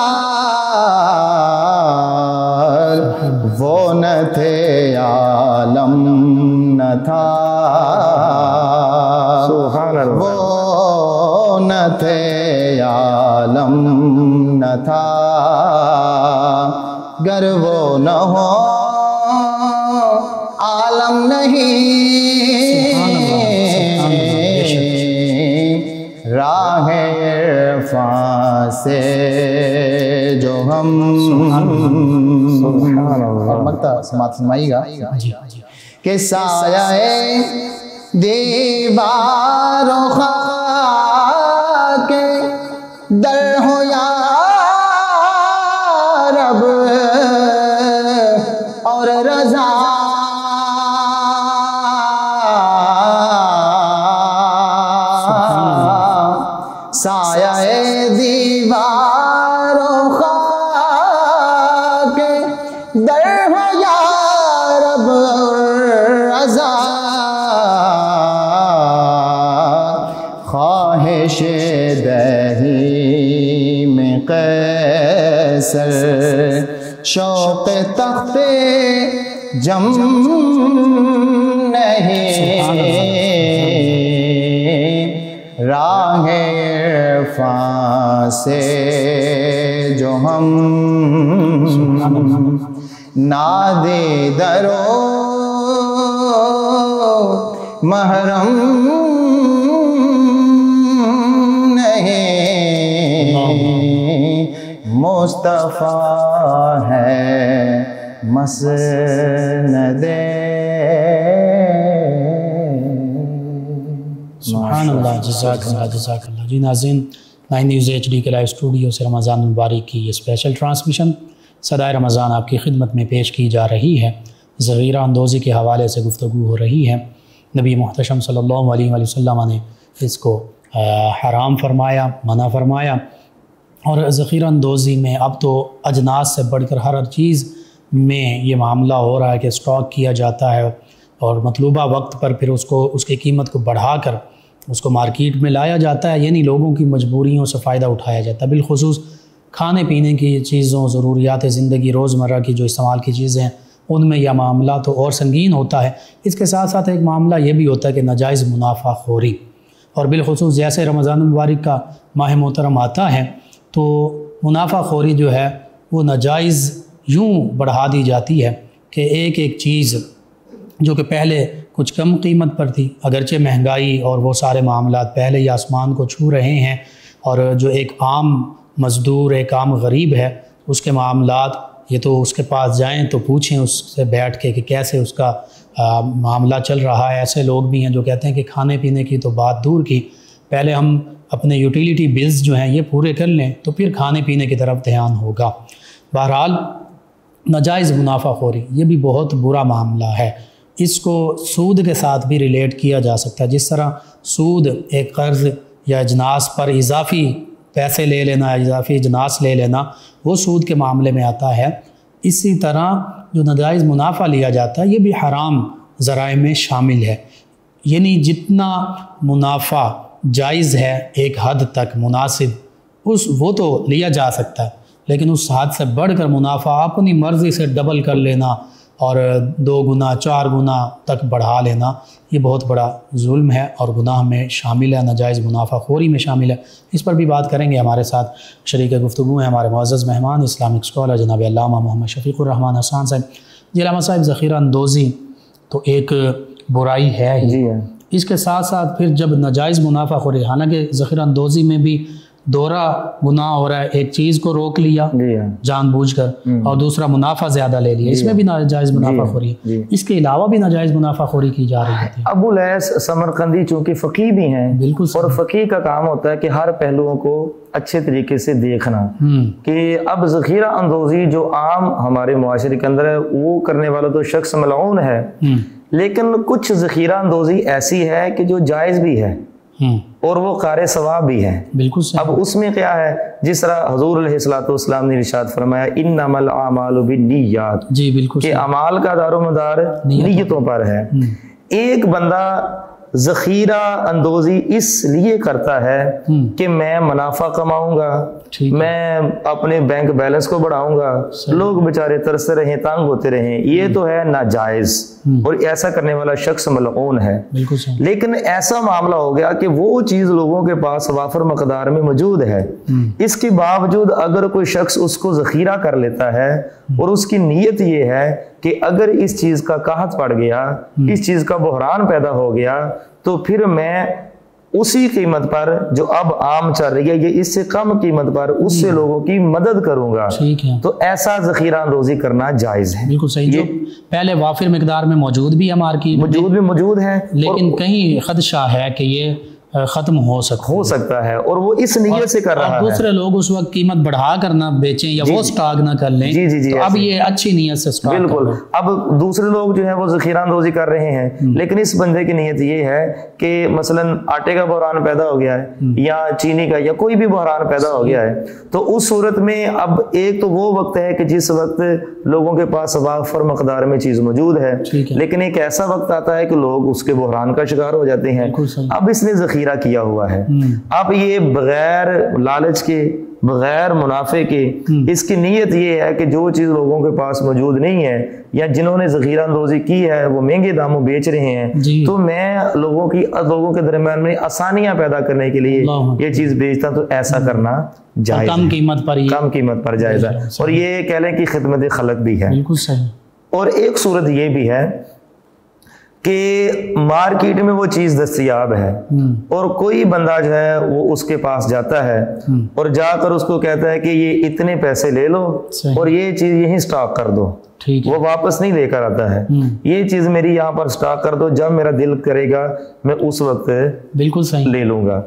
وہ نہ تھے عالم نہ تھا، سبحان اللہ، وہ نہ تھے عالم نہ تھا، گر وہ نہ ہو عالم نہیں، راہ عرفاں سے جو ہم اور مکتا سماعت سنمائی گا کہ سایہ دیوار و خاک در ہو یا رب اور رضا سایہ دیوار و خاک در ہو یا رب رضا، خواہش دہی میں قیصر شوق تخت جم نہیں، راہ عرفاں سے جو ہم نادے درو محرم نہیں، مصطفیٰ ہے مسند۔ سبحان اللہ، جزاک اللہ جزاک اللہ۔ جی ناظرین، 9 نیوز HD کے لائیو اسٹوڈیو سے رمضان المبارک کی یہ اسپیشل ٹرانسمیشن صدائے رمضان آپ کی خدمت میں پیش کی جا رہی ہے۔ ذخیرہ اندوزی کے حوالے سے گفتگو ہو رہی ہے۔ نبی محتشم صلی اللہ علیہ وآلہ وسلم نے اس کو حرام فرمایا، منع فرمایا، اور ذخیرہ اندوزی میں اب تو اجناس سے بڑھ کر ہر چیز میں یہ معاملہ ہو رہا ہے کہ اسٹاک کیا جاتا ہے اور مطلوبہ وقت پر پھر اس کی قیمت کو بڑھا کر اس کو مارکیٹ میں لایا جاتا ہے، یعنی لوگوں کی مجبوریوں سے فائدہ اٹھایا جاتا ہے۔ بالخصوص کھانے پینے کی چیزوں، ضروریات زندگی روزمرہ کی جو استعمال کی چیزیں ہیں، ان میں یہ معاملہ تو اور سنگین ہوتا ہے۔ اس کے ساتھ ساتھ ایک معاملہ یہ بھی ہوتا ہے کہ ناجائز منافع خوری، اور بالخصوص جیسے رمضان المبارک کا ماہ محترم آتا ہے تو منافع خوری جو ہے وہ ناجائز یوں بڑھا دی جاتی ہے کہ ایک ایک چیز جو کہ پہلے کچھ کم قیمت پر تھی، اگرچہ مہنگائی اور وہ سارے معاملات پہلے ہی آسمان کو چھو رہے ہیں، اور جو ایک عام مزدور، ایک عام غریب ہے، اس کے معاملات یہ تو اس کے پاس جائیں تو پوچھیں اس سے بیٹھ کے کہ کیسے اس کا معاملہ چل رہا ہے۔ ایسے لوگ بھی ہیں جو کہتے ہیں کہ کھانے پینے کی تو بات دور کی، پہلے ہم اپنے یوٹیلیٹی بلز جو ہیں یہ پورے کر لیں تو پھر کھانے پینے کی طرف دھیان ہوگا۔ بہرحال ناجائز منافع خوری یہ بھی بہت برا معاملہ ہے۔ اس کو سود کے ساتھ بھی ریلیٹ کیا جا سکتا ہے، جس طرح سود ایک قرض یا اجناس پر اضافی پیسے لے لینا، اضافی اجناس لے لینا، وہ سود کے معاملے میں آتا ہے۔ اسی طرح جو ناجائز منافع لیا جاتا ہے یہ بھی حرام ذرائع میں شامل ہے، یعنی جتنا منافع جائز ہے ایک حد تک مناسب وہ تو لیا جا سکتا ہے، لیکن اس حد سے بڑھ کر منافع اپنی مرضی سے ڈبل کر لینا اور 2 گنا 4 گنا تک بڑھا لینا یہ بہت بڑا ظلم ہے اور گناہ میں شامل ہے، ناجائز منافع خوری میں شامل ہے۔ اس پر بھی بات کریں گے۔ ہمارے ساتھ شریک گفتگو ہیں ہمارے معزز مہمان اسلامک اسکالر جناب علامہ محمد شفیق الرحمن حسان صاحب۔ جی علامہ صاحب، ذخیرہ اندوزی تو ایک برائی ہے ہی، اس کے ساتھ ساتھ پھر جب ناجائز منافع خوری، حالانکہ ذخیرہ اندوزی میں بھی دورہ گناہ ہو رہا ہے، ایک چیز کو روک لیا جان بوجھ کر اور دوسرا منافع زیادہ لے لیا، اس میں بھی ناجائز منافع خوری ہے۔ اس کے علاوہ بھی ناجائز منافع خوری کی جا رہی ہے۔ ابو لیث سمرقندی چونکہ فقیہ بھی ہیں، بالکل، اور فقیہ کا کام ہوتا ہے کہ ہر پہلوؤں کو اچھے طریقے سے دیکھنا، کہ اب ذخیرہ اندوزی جو عام ہمارے معاشرے کے اندر ہے وہ کرنے والا تو شخص ملعون ہے، لیکن کچھ ذخیرہ اندوزی ایسی ہے کہ جو جائز بھی ہے اور وہ قارئ ثواب بھی ہے۔ بالکل صحیح۔ اب اس میں کیا ہے، جس طرح حضور علیہ الصلوۃ نے ارشاد فرمایا انما الاعمال بالنیات، جی بالکل، کہ اعمال کا دار و مدار نیتوں پر ہے۔ ایک بندہ ذخیرہ اندوزی اس لیے کرتا ہے کہ میں منافع کماؤں گا، میں اپنے بینک بیلنس کو بڑھاؤں گا، لوگ بیچارے ترستے رہیں، تانگ ہوتے رہیں، یہ تو ہے ناجائز، اور ایسا کرنے والا شخص ملعون ہے۔ لیکن ایسا معاملہ ہو گیا کہ وہ چیز لوگوں کے پاس وافر مقدار میں موجود ہے، اس کے باوجود اگر کوئی شخص اس کو ذخیرہ کر لیتا ہے اور اس کی نیت یہ ہے کہ اگر اس چیز کا قحط پڑ گیا، اس چیز کا بحران پیدا ہو گیا تو پھر میں اسی قیمت پر جو اب عام چل رہی ہے یہ اس سے کم قیمت پر اس سے لوگوں کی مدد کروں گا، تو ایسا ذخیرہ اندوزی کرنا جائز ہے۔ بالکل صحیح، جو پہلے وافر مقدار میں موجود بھی ہے مارکیٹ موجود ہے، لیکن کہیں خدشہ ہے کہ یہ ختم ہو سکتا ہے، اور وہ اس نیت سے کر رہا ہے، دوسرے لوگ اس وقت قیمت بڑھا کر نہ بیچیں یا وہ سٹاک نہ کر لیں، تو اب یہ اچھی نیت سے سٹاک بالکل۔ اب دوسرے لوگ جو ہیں وہ ذخیرہ اندوزی کر رہے ہیں، لیکن اس بندے کی نیت یہ ہے کہ مثلا آٹے کا بحران پیدا ہو گیا ہے یا چینی کا یا کوئی بھی بحران پیدا ہو گیا ہے، تو اس صورت میں اب ایک تو وہ وقت ہے کہ جس وقت لوگوں کے پاس وافر مقدار میں چیز موجود ہے، لیکن ایک ایسا وقت آتا ہے کہ لوگ اس کے بحران کا شکار ہو جاتے ہیں۔ اب اس نے ذخیرہ کیا ہوا ہے، اب یہ بغیر لالچ کے، بغیر منافع کے، اس کی نیت یہ ہے کہ جو چیز لوگوں کے پاس موجود نہیں ہے یا جنہوں نے ذخیرہ اندوزی کی ہے وہ مہنگے داموں بیچ رہے ہیں، تو میں لوگوں کے درمیان میں آسانیاں پیدا کرنے کے لیے یہ چیز بیچتا، تو ایسا کرنا جائز ہے، کم قیمت پر جائز ہے، اور یہ کہہ لیں کہ خدمت خلق بھی ہے۔ اور ایک صورت یہ بھی ہے کہ مارکیٹ میں وہ چیز دستیاب ہے اور کوئی بندہ جو ہے وہ اس کے پاس جاتا ہے اور جا کر اس کو کہتا ہے کہ یہ اتنے پیسے لے لو اور یہ چیز یہیں سٹاک کر دو، وہ واپس نہیں لے کر آتا ہے، یہ چیز میری یہاں پر سٹاک کر دو، جب میرا دل کرے گا میں اس وقت بالکل صحیح لے لوں گا۔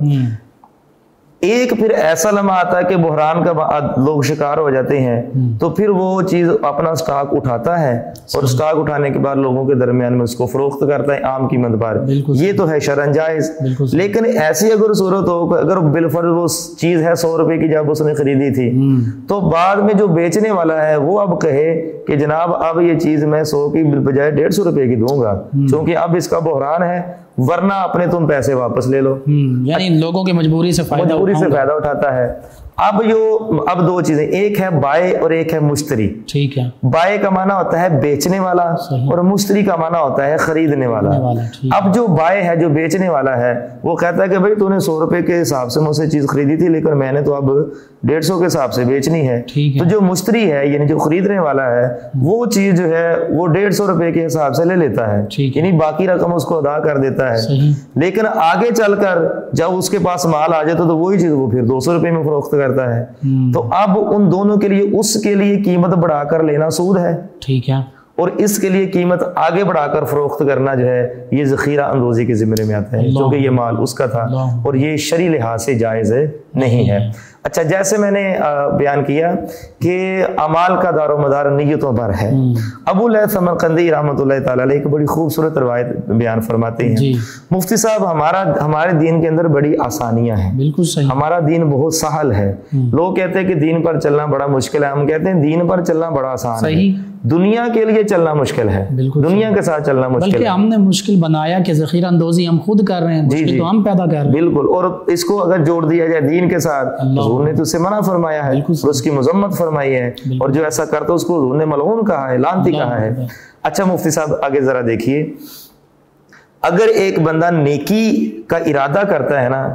ایک پھر ایسا لمحہ آتا ہے کہ بحران کا لوگ شکار ہو جاتے ہیں تو پھر وہ چیز اپنا سٹاک اٹھاتا ہے اور سٹاک اٹھانے کے بعد لوگوں کے درمیان میں اس کو فروخت کرتا ہے عام قیمت پر، یہ تو ہے شرعاً جائز۔ لیکن ایسی اگر صورت ہو کہ اگر بالفرض وہ چیز ہے 100 روپے کی جب اس نے خریدی تھی تو بعد میں جو بیچنے والا ہے وہ اب کہے کہ جناب اب یہ چیز میں 100 کی بجائے 150 روپے کی دوں گا کیونکہ اب اس کا بحران ہے، ورنہ اپنے تم پیسے واپس لے لو، یعنی لوگوں کی مجبوری سے فائدہ اٹھاتا ہے۔ اب دو چیزیں، ایک ہے بائے اور ایک ہے مشتری۔ ٹھیک ہے، بائے کا معنی ہوتا ہے بیچنے والا اور مشتری کا معنی ہوتا ہے خریدنے والا۔ اب جو بائے ہے، جو بیچنے والا ہے، وہ کہتا ہے کہ بھائی تو نے 100 روپے کے حساب سے مجھ سے چیز خریدی تھی لیکن میں نے تو اب 150 کے حساب سے بیچنی ہے۔ تو جو مشتری ہے یعنی جو خریدنے والا ہے وہ چیز جو ہے وہ 150 روپے کے حساب سے لے لیتا ہے، یعنی باقی رقم اس کو ادا کر دیتا ہے۔ لیکن آگے چل کر جب اس کے پاس مال آ جاتا تو وہی چیز وہ پھر 200 روپے میں فروخت کرتا ہے۔ تو اب ان دونوں کے لیے اس کے لیے قیمت بڑھا کر لینا سود ہے، ٹھیک ہے، اور اس کے لیے قیمت آگے بڑھا کر فروخت کرنا جو ہے یہ ذخیرہ اندوزی کے زمرے میں آتا ہے کیونکہ یہ مال اس کا تھا اور یہ شرعی لحاظ سے جائز نہیں ہے۔ اچھا، جیسے میں نے بیان کیا کہ اعمال کا دار و مدار نیتوں پر ہے، ابو لیث سمرقندی رحمۃ اللہ تعالی علیہ ایک بڑی خوبصورت روایت بیان فرماتے ہیں، مفتی صاحب ہمارے دین کے اندر بڑی آسانیاں ہیں، بالکل صحیح، ہمارا دین بہت سہل ہے۔ لوگ کہتے ہیں کہ دین پر چلنا بڑا مشکل ہے، ہم کہتے ہیں دین پر چلنا بڑا آسان ہے، دنیا کے لیے چلنا مشکل ہے، دنیا کے ساتھ چلنا مشکل ہے، بلکہ ہم نے مشکل بنایا کہ ذخیرہ اندوزی ہم خود کر رہے ہیں، مشکل تو ہم پیدا کر رہے ہیں، بالکل۔ اور اس کو اگر جوڑ دیا جائے دین کے ساتھ، حضور نے تو اسے منع فرمایا ہے اور اس کی مذمت فرمائی ہے، اور جو ایسا کرتا ہے اس کو حضور نے ملعون کہا ہے، لعنتی کہا ہے۔ اچھا مفتی صاحب آگے ذرا دیکھیے، اگر ایک بندہ نیکی کا ارادہ کرتا ہے نا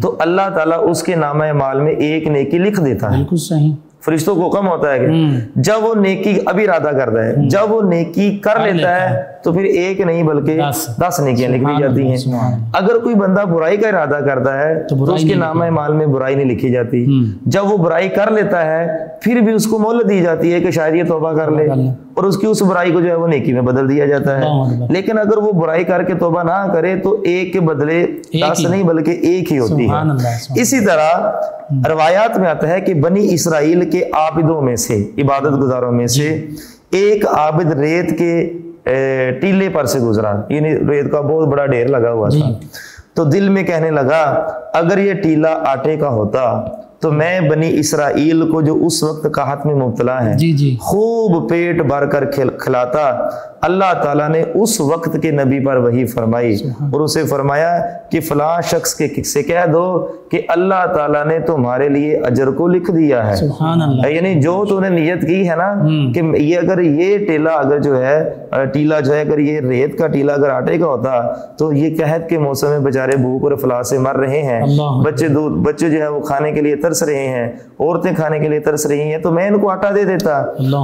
تو اللہ تعالیٰ اس کے نامہ اعمال میں ایک نیکی لکھ دیتا ہے، بالکل صحیح۔ فرشتوں کو حکم ہوتا ہے کہ جب وہ نیکی ابھی ارادہ کرتا ہے، جب وہ نیکی کر لیتا ہے تو پھر ایک نہیں بلکہ 10 نیکیاں لکھ دی جاتی ہیں۔ اگر کوئی بندہ برائی کا ارادہ کرتا ہے تو اس کے نامہ اعمال میں برائی نہیں لکھی جاتی، جب وہ برائی کر لیتا ہے پھر بھی اس کو مہلت دی جاتی ہے کہ شاید یہ توبہ کر لے اور اس کی اس برائی کو جو ہے وہ نیکی میں بدل دیا جاتا ہے۔ لیکن اگر وہ برائی کر کے توبہ نہ کرے تو ایک کے بدلے 10 نہیں بلکہ ایک ہی ہوتی ہے۔ اسی طرح روایات میں آتا ہے کہ بنی اسرائیل کے عابدوں میں سے، عبادت گزاروں میں سے ایک عابد ریت کے ٹیلے پر سے گزرا، یعنی ریت کا بہت بڑا ڈھیر لگا ہوا تھا، تو دل میں کہنے لگا اگر یہ ٹیلا آٹے کا ہوتا تو میں بنی اسرائیل کو جو اس وقت قحط میں مبتلا ہے خوب پیٹ بھر کر کھلاتا۔ اللہ تعالیٰ نے اس وقت کے نبی پر وحی فرمائی اور اسے فرمایا کہ فلاں شخص کے سے کہہ دو کہ اللہ تعالیٰ نے تمہارے لیے اجر کو لکھ دیا ہے۔ سبحان اللہ، یعنی جو تو نے نیت کی ہے نا کہ یہ اگر یہ ٹیلا اگر جو ہے ٹیلا جو ہے اگر یہ ریت کا ٹیلا اگر آٹے کا ہوتا تو یہ قحط کے موسم میں بیچارے بھوک اور افلاس سے مر رہے ہیں، بچے جو ہے وہ کھانے کے لیے ترس رہے ہیں، عورتیں کھانے کے لیے ترس رہی ہیں، تو میں ان کو آٹا دے دیتا۔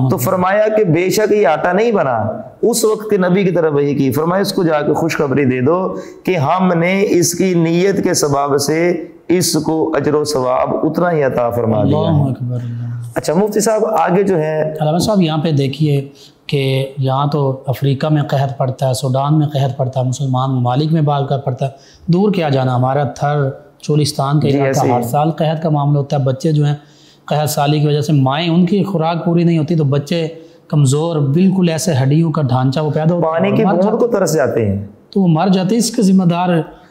تو فرمایا کہ بے شک یہ آٹا نہیں بنا، اس وقت کے نبی کی طرف وحی کی، فرمایا اس کو جا کے خوشخبری دے دو کہ ہم نے اس کی نیت کے سبب سے اس کو اجر و ثواب اتنا ہی عطا فرما دیا ہے۔ اچھا مفتی صاحب آگے جو ہے علامہ صاحب یہاں پہ دیکھیے کہ یہاں تو افریقہ میں قحط پڑتا ہے، سوڈان میں قحط پڑتا ہے، مسلمان ممالک میں بال کا پڑتا ہے، دور کیا جانا، ہمارا تھر چولستان کا علاقہ ہر سال قحط کا معاملہ ہوتا ہے، بچے جو ہیں قحط سالی کی وجہ سے مائیں ان کی خوراک پوری نہیں ہوتی تو بچے کمزور بالکل ایسے ہڈیوں کا ڈھانچہ وہ پیدا ہوتا ہے، پانی کی بوند کو ترس جاتے ہیں تو وہ مر جاتے ہیں۔ اس کے ذمہ دار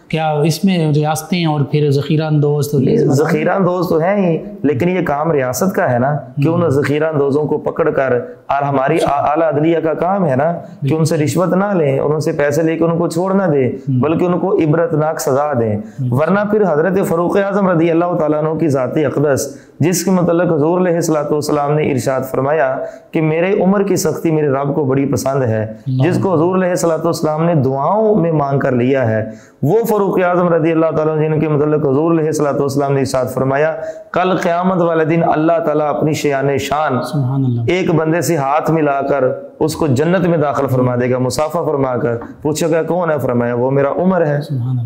کیا اس میں ریاستیں اور پھر ذخیرہ اندوز تو ذخیرہ اندوز تو ہیں ہی، لیکن یہ کام ریاست کا ہے نا کہ ان ذخیرہ اندوزوں کو پکڑ کر، اور ہماری اعلیٰ عدلیہ کا کام ہے نا کہ ان سے رشوت نہ لیں اور ان سے پیسے لے کے ان کو چھوڑ نہ دیں بلکہ ان کو عبرتناک سزا دیں، ورنہ پھر حضرت فاروق اعظم رضی اللہ تعالیٰ عنہ کی ذات اقدس جس کے متعلق حضور علیہ السلام نے ارشاد فرمایا کہ میرے عمر کی سختی میرے رب کو بڑی پسند ہے، جس کو حضور علیہ السلام نے دعاؤں میں مانگ کر لیا ہے، وہ فاروق اعظم رضی اللہ تعالیٰ عنہ جن کے متعلق حضور علیہ الصلوۃ والسلام نے ارشاد فرمایا کل قیامت والے دن اللہ تعالیٰ اپنی شان سبحان اللہ ایک بندے سے ہاتھ ملا کر اس کو جنت میں داخل فرما دے گا، مصافحہ فرما کر پوچھے گا کون ہے؟ فرمایا وہ میرا عمر ہے،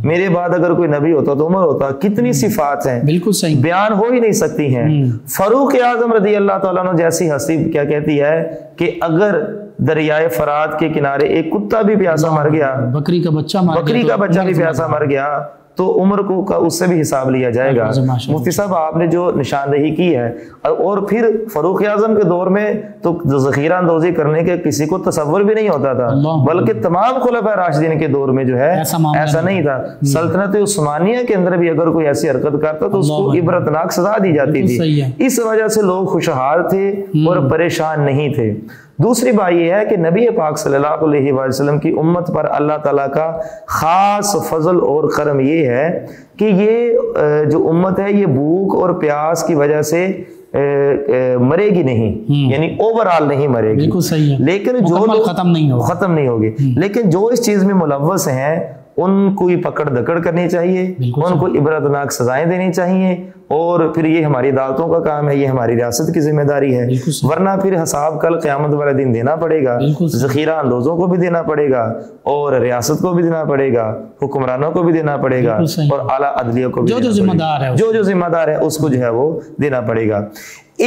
میرے بعد اگر کوئی نبی ہوتا تو عمر ہوتا۔ کتنی صفات ہیں، بالکل صحیح، بیان ہو ہی نہیں سکتی ہیں۔ فاروق اعظم رضی اللہ تعالیٰ عنہ جیسی ہستی کیا کہتی ہے کہ اگر دریائے فرات کے کنارے ایک کتا بھی پیاسا مر گیا، بکری کا بچہ بھی پیاسا مر گیا تو عمر کو اس سے بھی حساب لیا جائے گا۔ مفتی صاحب آپ نے جو نشاندہی کی ہے، اور پھر فاروق اعظم کے دور میں تو ذخیرہ اندوزی کرنے کے کسی کو تصور بھی نہیں ہوتا تھا، بلکہ تمام خلفاء راشدین کے دور میں جو ہے ایسا نہیں تھا۔ سلطنت عثمانیہ کے اندر بھی اگر کوئی ایسی حرکت کرتا تو اس کو عبرتناک سزا دی جاتی تھی۔ اس وجہ سے لوگ خوشحال تھے اور پریشان نہیں تھے۔ دوسری بات یہ ہے کہ نبی پاک صلی اللہ علیہ وسلم کی امت پر اللہ تعالیٰ کا خاص فضل اور کرم یہ ہے کہ یہ جو امت ہے یہ بھوک اور پیاس کی وجہ سے مرے گی نہیں، یعنی اوورآل نہیں مرے گی، بالکل صحیح ہے، لیکن جو ختم نہیں ہوگی، لیکن جو اس چیز میں ملوث ہیں ان کو پکڑ دکڑ کرنی چاہیے، ان کو عبرتناک سزائیں دینی چاہیے، اور پھر یہ ہماری عدالتوں کا کام ہے، یہ ہماری ریاست کی ذمہ داری ہے، ورنہ پھر حساب کل قیامت والے دن دینا پڑے گا، ذخیرہ اندوزوں کو بھی دینا پڑے گا، اور ریاست کو بھی دینا پڑے گا، حکمرانوں کو بھی دینا پڑے گا، اور اعلیٰ عدلیہ کو بھی جو ذمہ دار ہے اس کو جو ہے وہ دینا پڑے گا۔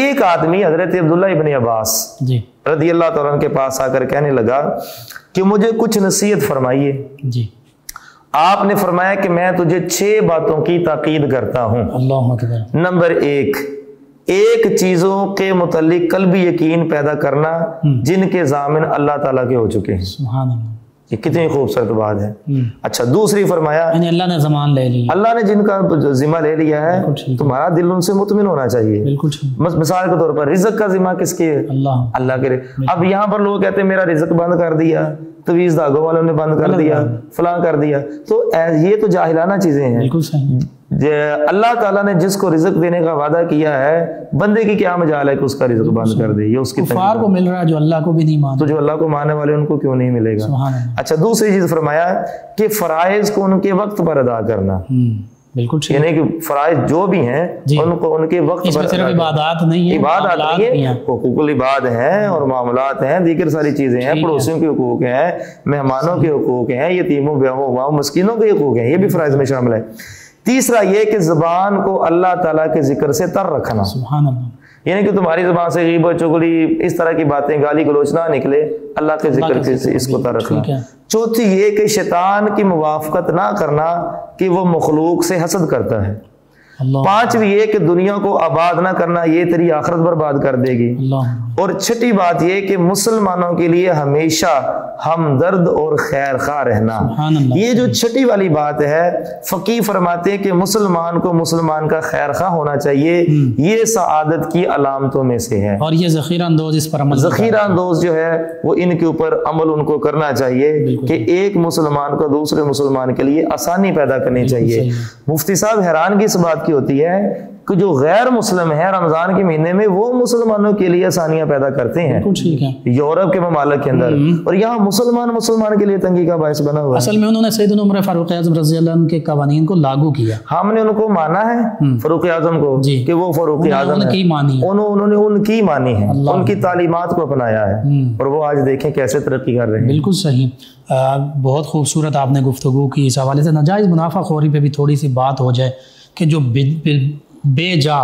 ایک آدمی حضرت عبداللہ ابن عباس رضی اللہ تعالیٰ عنہ کے پاس آ کر کہنے لگا کہ مجھے کچھ نصیحت فرمائیے۔ آپ نے فرمایا کہ میں تجھے 6 باتوں کی تاکید کرتا ہوں۔ اللہ اکبر۔ نمبر 1 چیزوں کے متعلق قلبی یقین پیدا کرنا جن کے ضامن اللہ تعالیٰ کے ہو چکے ہیں۔ سبحان اللہ، یہ کتنی خوبصورت بات ہے۔ اچھا، دوسری فرمایا یعنی اللہ نے زمان لے لیا، اللہ نے جن کا ذمہ لے لیا ہے تمہارا دل ان سے مطمئن ہونا چاہیے۔ مثال کے طور پر رزق کا ذمہ کس کی ہے؟ اللہ کے۔ اب یہاں پر لوگ کہتے ہیں میرا رزق بند کر دیا، تویز دھاگوں والوں نے بند کر دیا، فلاں کر دیا، تو یہ تو جاہلانہ چیزیں ہیں۔ بالکل صحیح۔ اللہ تعالیٰ نے جس کو رزق دینے کا وعدہ کیا ہے، بندے کی کیا مجال ہے کہ اس کا رزق بند کر دے؟ یہ اس کی کفار کو مل رہا ہے جو اللہ کو بھی نہیں مانتے، تو جو اللہ کو ماننے والے ان کو کیوں نہیں ملے گا؟ اچھا، دوسری چیز فرمایا کہ فرائض کو ان کے وقت پر ادا کرنا، بالکل، یعنی کہ فرائض جو بھی ہیں ان کو ان کے وقت پر، صرف عبادات نہیں ہے، عبادات نہیں ہے، حقوق العباد ہیں اور معاملات ہیں، دیگر ساری چیزیں ہیں، پڑوسیوں کے حقوق ہیں، مہمانوں کے حقوق ہیں، یتیموں بیووں مسکینوں کے حقوق ہیں، یہ بھی فرائض میں شامل ہے۔ تیسرا یہ کہ زبان کو اللہ تعالیٰ کے ذکر سے تر رکھنا، سبحان اللہ، یعنی کہ تمہاری زبان سے غیبت، چغلی، اس طرح کی باتیں، گالی گلوچ نہ نکلے، اللہ کے ذکر سے اس کو تر رکھنا۔ چوتھی یہ کہ شیطان کی موافقت نہ کرنا کہ وہ مخلوق سے حسد کرتا ہے۔ پانچویں یہ کہ دنیا کو آباد نہ کرنا، یہ تیری آخرت برباد کر دے گی۔ اور چھٹی بات یہ کہ مسلمانوں کے لیے ہمیشہ ہمدرد اور خیر خواہ رہنا۔ یہ جو چھٹی والی بات ہے، فقیہ فرماتے ہیں کہ مسلمان کو مسلمان کا خیر خواہ ہونا چاہیے، یہ سعادت کی علامتوں میں سے ہے۔ اور یہ ذخیرہ اندوز اس پر عمل، ذخیرہ اندوز جو ہے وہ ان کے اوپر عمل ان کو کرنا چاہیے کہ ایک مسلمان کو دوسرے مسلمان کے لیے آسانی پیدا کرنی چاہیے۔ مفتی صاحب حیرانگی اس بات کی ہوتی ہے کہ جو غیر مسلم ہے رمضان کے مہینے میں وہ مسلمانوں کے لیے آسانیاں پیدا کرتے ہیں یورپ کے ممالک کے اندر، اور یہاں مسلمان کے لیے تنگی کا باعث بنا ہوا ہے۔ اصل میں انہوں نے سیدنا عمر فاروق اعظم رضی اللہ عنہ کے قوانین کو لاگو کیا، ہم نے ان کو مانا ہے فاروق اعظم کو کہ وہ فاروق اعظم انہوں نے ان کی مانی ہے، ان کی تعلیمات کو اپنایا ہے، اور وہ آج دیکھیں کیسے ترقی کر رہے ہیں۔ بالکل صحیح، بہت خوبصورت آپ نے گفتگو کی۔ اس حوالے سے ناجائز منافع خوری پہ بھی تھوڑی سی بات ہو جائے کہ جو بے جا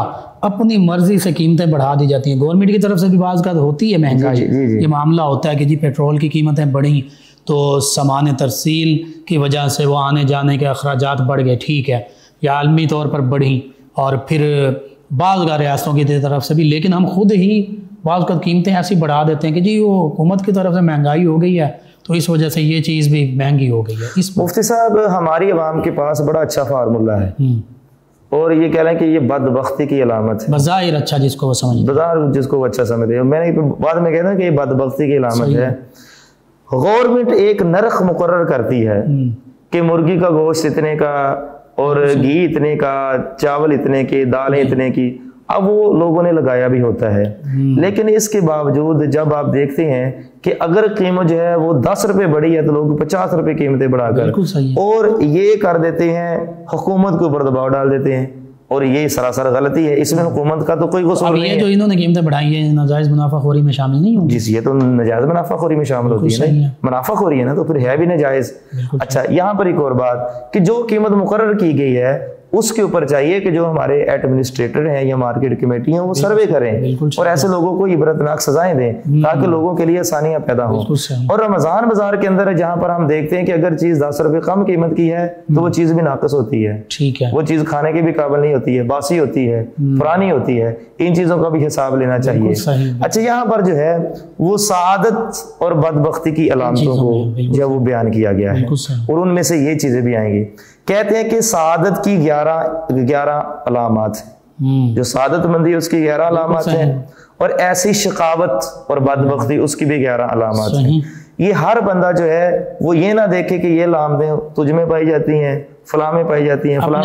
اپنی مرضی سے قیمتیں بڑھا دی جاتی ہیں، گورنمنٹ کی طرف سے بھی بعض کا ہوتی ہے مہنگائی، یہ معاملہ ہوتا ہے کہ جی پیٹرول کی قیمتیں بڑھیں تو سامان ترسیل کی وجہ سے وہ آنے جانے کے اخراجات بڑھ گئے، ٹھیک ہے، یا عالمی طور پر بڑھیں، اور پھر بعض ریاستوں کی طرف سے بھی، لیکن ہم خود ہی بعض کا قیمتیں ایسی بڑھا دیتے ہیں کہ جی وہ حکومت کی طرف سے مہنگائی ہو گئی ہے تو اس وجہ سے یہ چیز بھی مہنگی ہو گئی ہے۔ مفتی صاحب ہماری عوام کے پاس بڑا اچھا فارمولہ ہے، اور یہ کہہ رہے ہیں کہ یہ بدبختی کی علامت ہے، بظاہر اچھا جس کو وہ سمجھے، بظاہر جس کو وہ اچھا سمجھے، میں نے بعد میں کہتا ہوں کہ یہ بدبختی کی علامت ہے۔ گورنمنٹ ایک نرخ مقرر کرتی ہے کہ مرغی کا گوشت اتنے کا، اور گھی اتنے کا، چاول اتنے کے، دالیں اتنے کی، اب وہ لوگوں نے لگایا بھی ہوتا ہے، لیکن اس کے باوجود جب آپ دیکھتے ہیں کہ اگر قیمت جو ہے وہ 10 روپے بڑھی ہے تو لوگ 50 روپے قیمتیں بڑھا کر اور یہ کر دیتے ہیں، حکومت کے اوپر دباؤ ڈال دیتے ہیں، اور یہ سراسر غلطی ہے، اس میں حکومت کا تو کوئی قصور نہیں ہے۔ یہ جو انہوں نے قیمتیں بڑھائی ہیں ناجائز منافع خوری میں شامل نہیں ہوگی؟ جی، یہ تو ناجائز منافع خوری میں شامل ہوتی ہے نا، منافع خوری ہے نا، تو پھر ہے بھی ناجائز۔ اچھا، یہاں پر ایک اور بات کہ جو قیمت مقرر کی گئی ہے اس کے اوپر چاہیے کہ جو ہمارے ایڈمنسٹریٹر ہیں یا مارکیٹ کمیٹی ہیں وہ سروے کریں اور ایسے لوگوں کو عبرتناک سزائیں دیں تاکہ لوگوں کے لیے آسانیاں پیدا ہوں۔ اور رمضان بازار کے اندر جہاں پر ہم دیکھتے ہیں کہ اگر چیز 10 روپے کم قیمت کی ہے تو وہ چیز بھی ناقص ہوتی ہے، ٹھیک ہے، وہ چیز کھانے کے بھی قابل نہیں ہوتی ہے، باسی ہوتی ہے، پرانی ہوتی ہے، ان چیزوں کا بھی حساب لینا چاہیے۔ اچھا، یہاں پر جو ہے وہ سعادت اور بدبختی کی علامتوں کو جو وہ بیان کیا گیا ہے اور ان میں سے یہ چیزیں بھی آئیں گی۔ کہتے ہیں کہ سعادت کی 11 علامات ہیں، جو سعادت مندی اس کی 11 علامات ہیں، اور ایسی شقاوت اور بدبختی اس کی بھی 11 علامات ہیں۔ یہ ہر بندہ جو ہے وہ یہ نہ دیکھے کہ یہ علامتیں تجھ میں پائی جاتی ہیں، فلاں میں پائی جاتی ہیں، فلاں،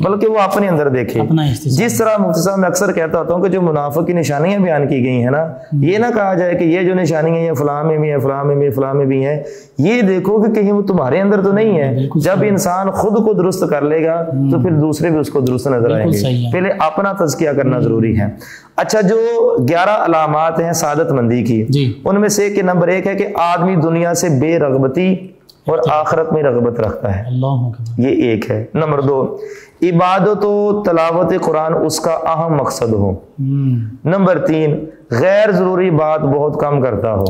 بلکہ وہ اپنے اندر دیکھے۔ جس طرح مفتی صاحب میں اکثر کہتا ہوتا ہوں کہ جو منافق کی نشانیاں بیان کی گئی ہیں نا، یہ نہ کہا جائے کہ یہ جو نشانیاں ہیں فلاں میں بھی ہیں، فلاں میں بھی، فلاں میں بھی ہیں، یہ دیکھو کہ کہیں وہ تمہارے اندر تو نہیں ہے۔ جب انسان خود کو درست کر لے گا تو پھر دوسرے بھی اس کو درست نظر آئیں گے، پہلے اپنا تزکیہ کرنا ضروری ہے۔ اچھا، جو 11 علامات ہیں سعادت مندی کی، ان میں سے نمبر 1 ہے کہ آدمی دنیا سے بے رغبتی اور آخرت میں رغبت رکھتا ہے، یہ ایک ہے۔ نمبر 2، عبادت و تلاوت قرآن اس کا اہم مقصد ہو۔ نمبر 3، غیر ضروری بات بہت کم کرتا ہو۔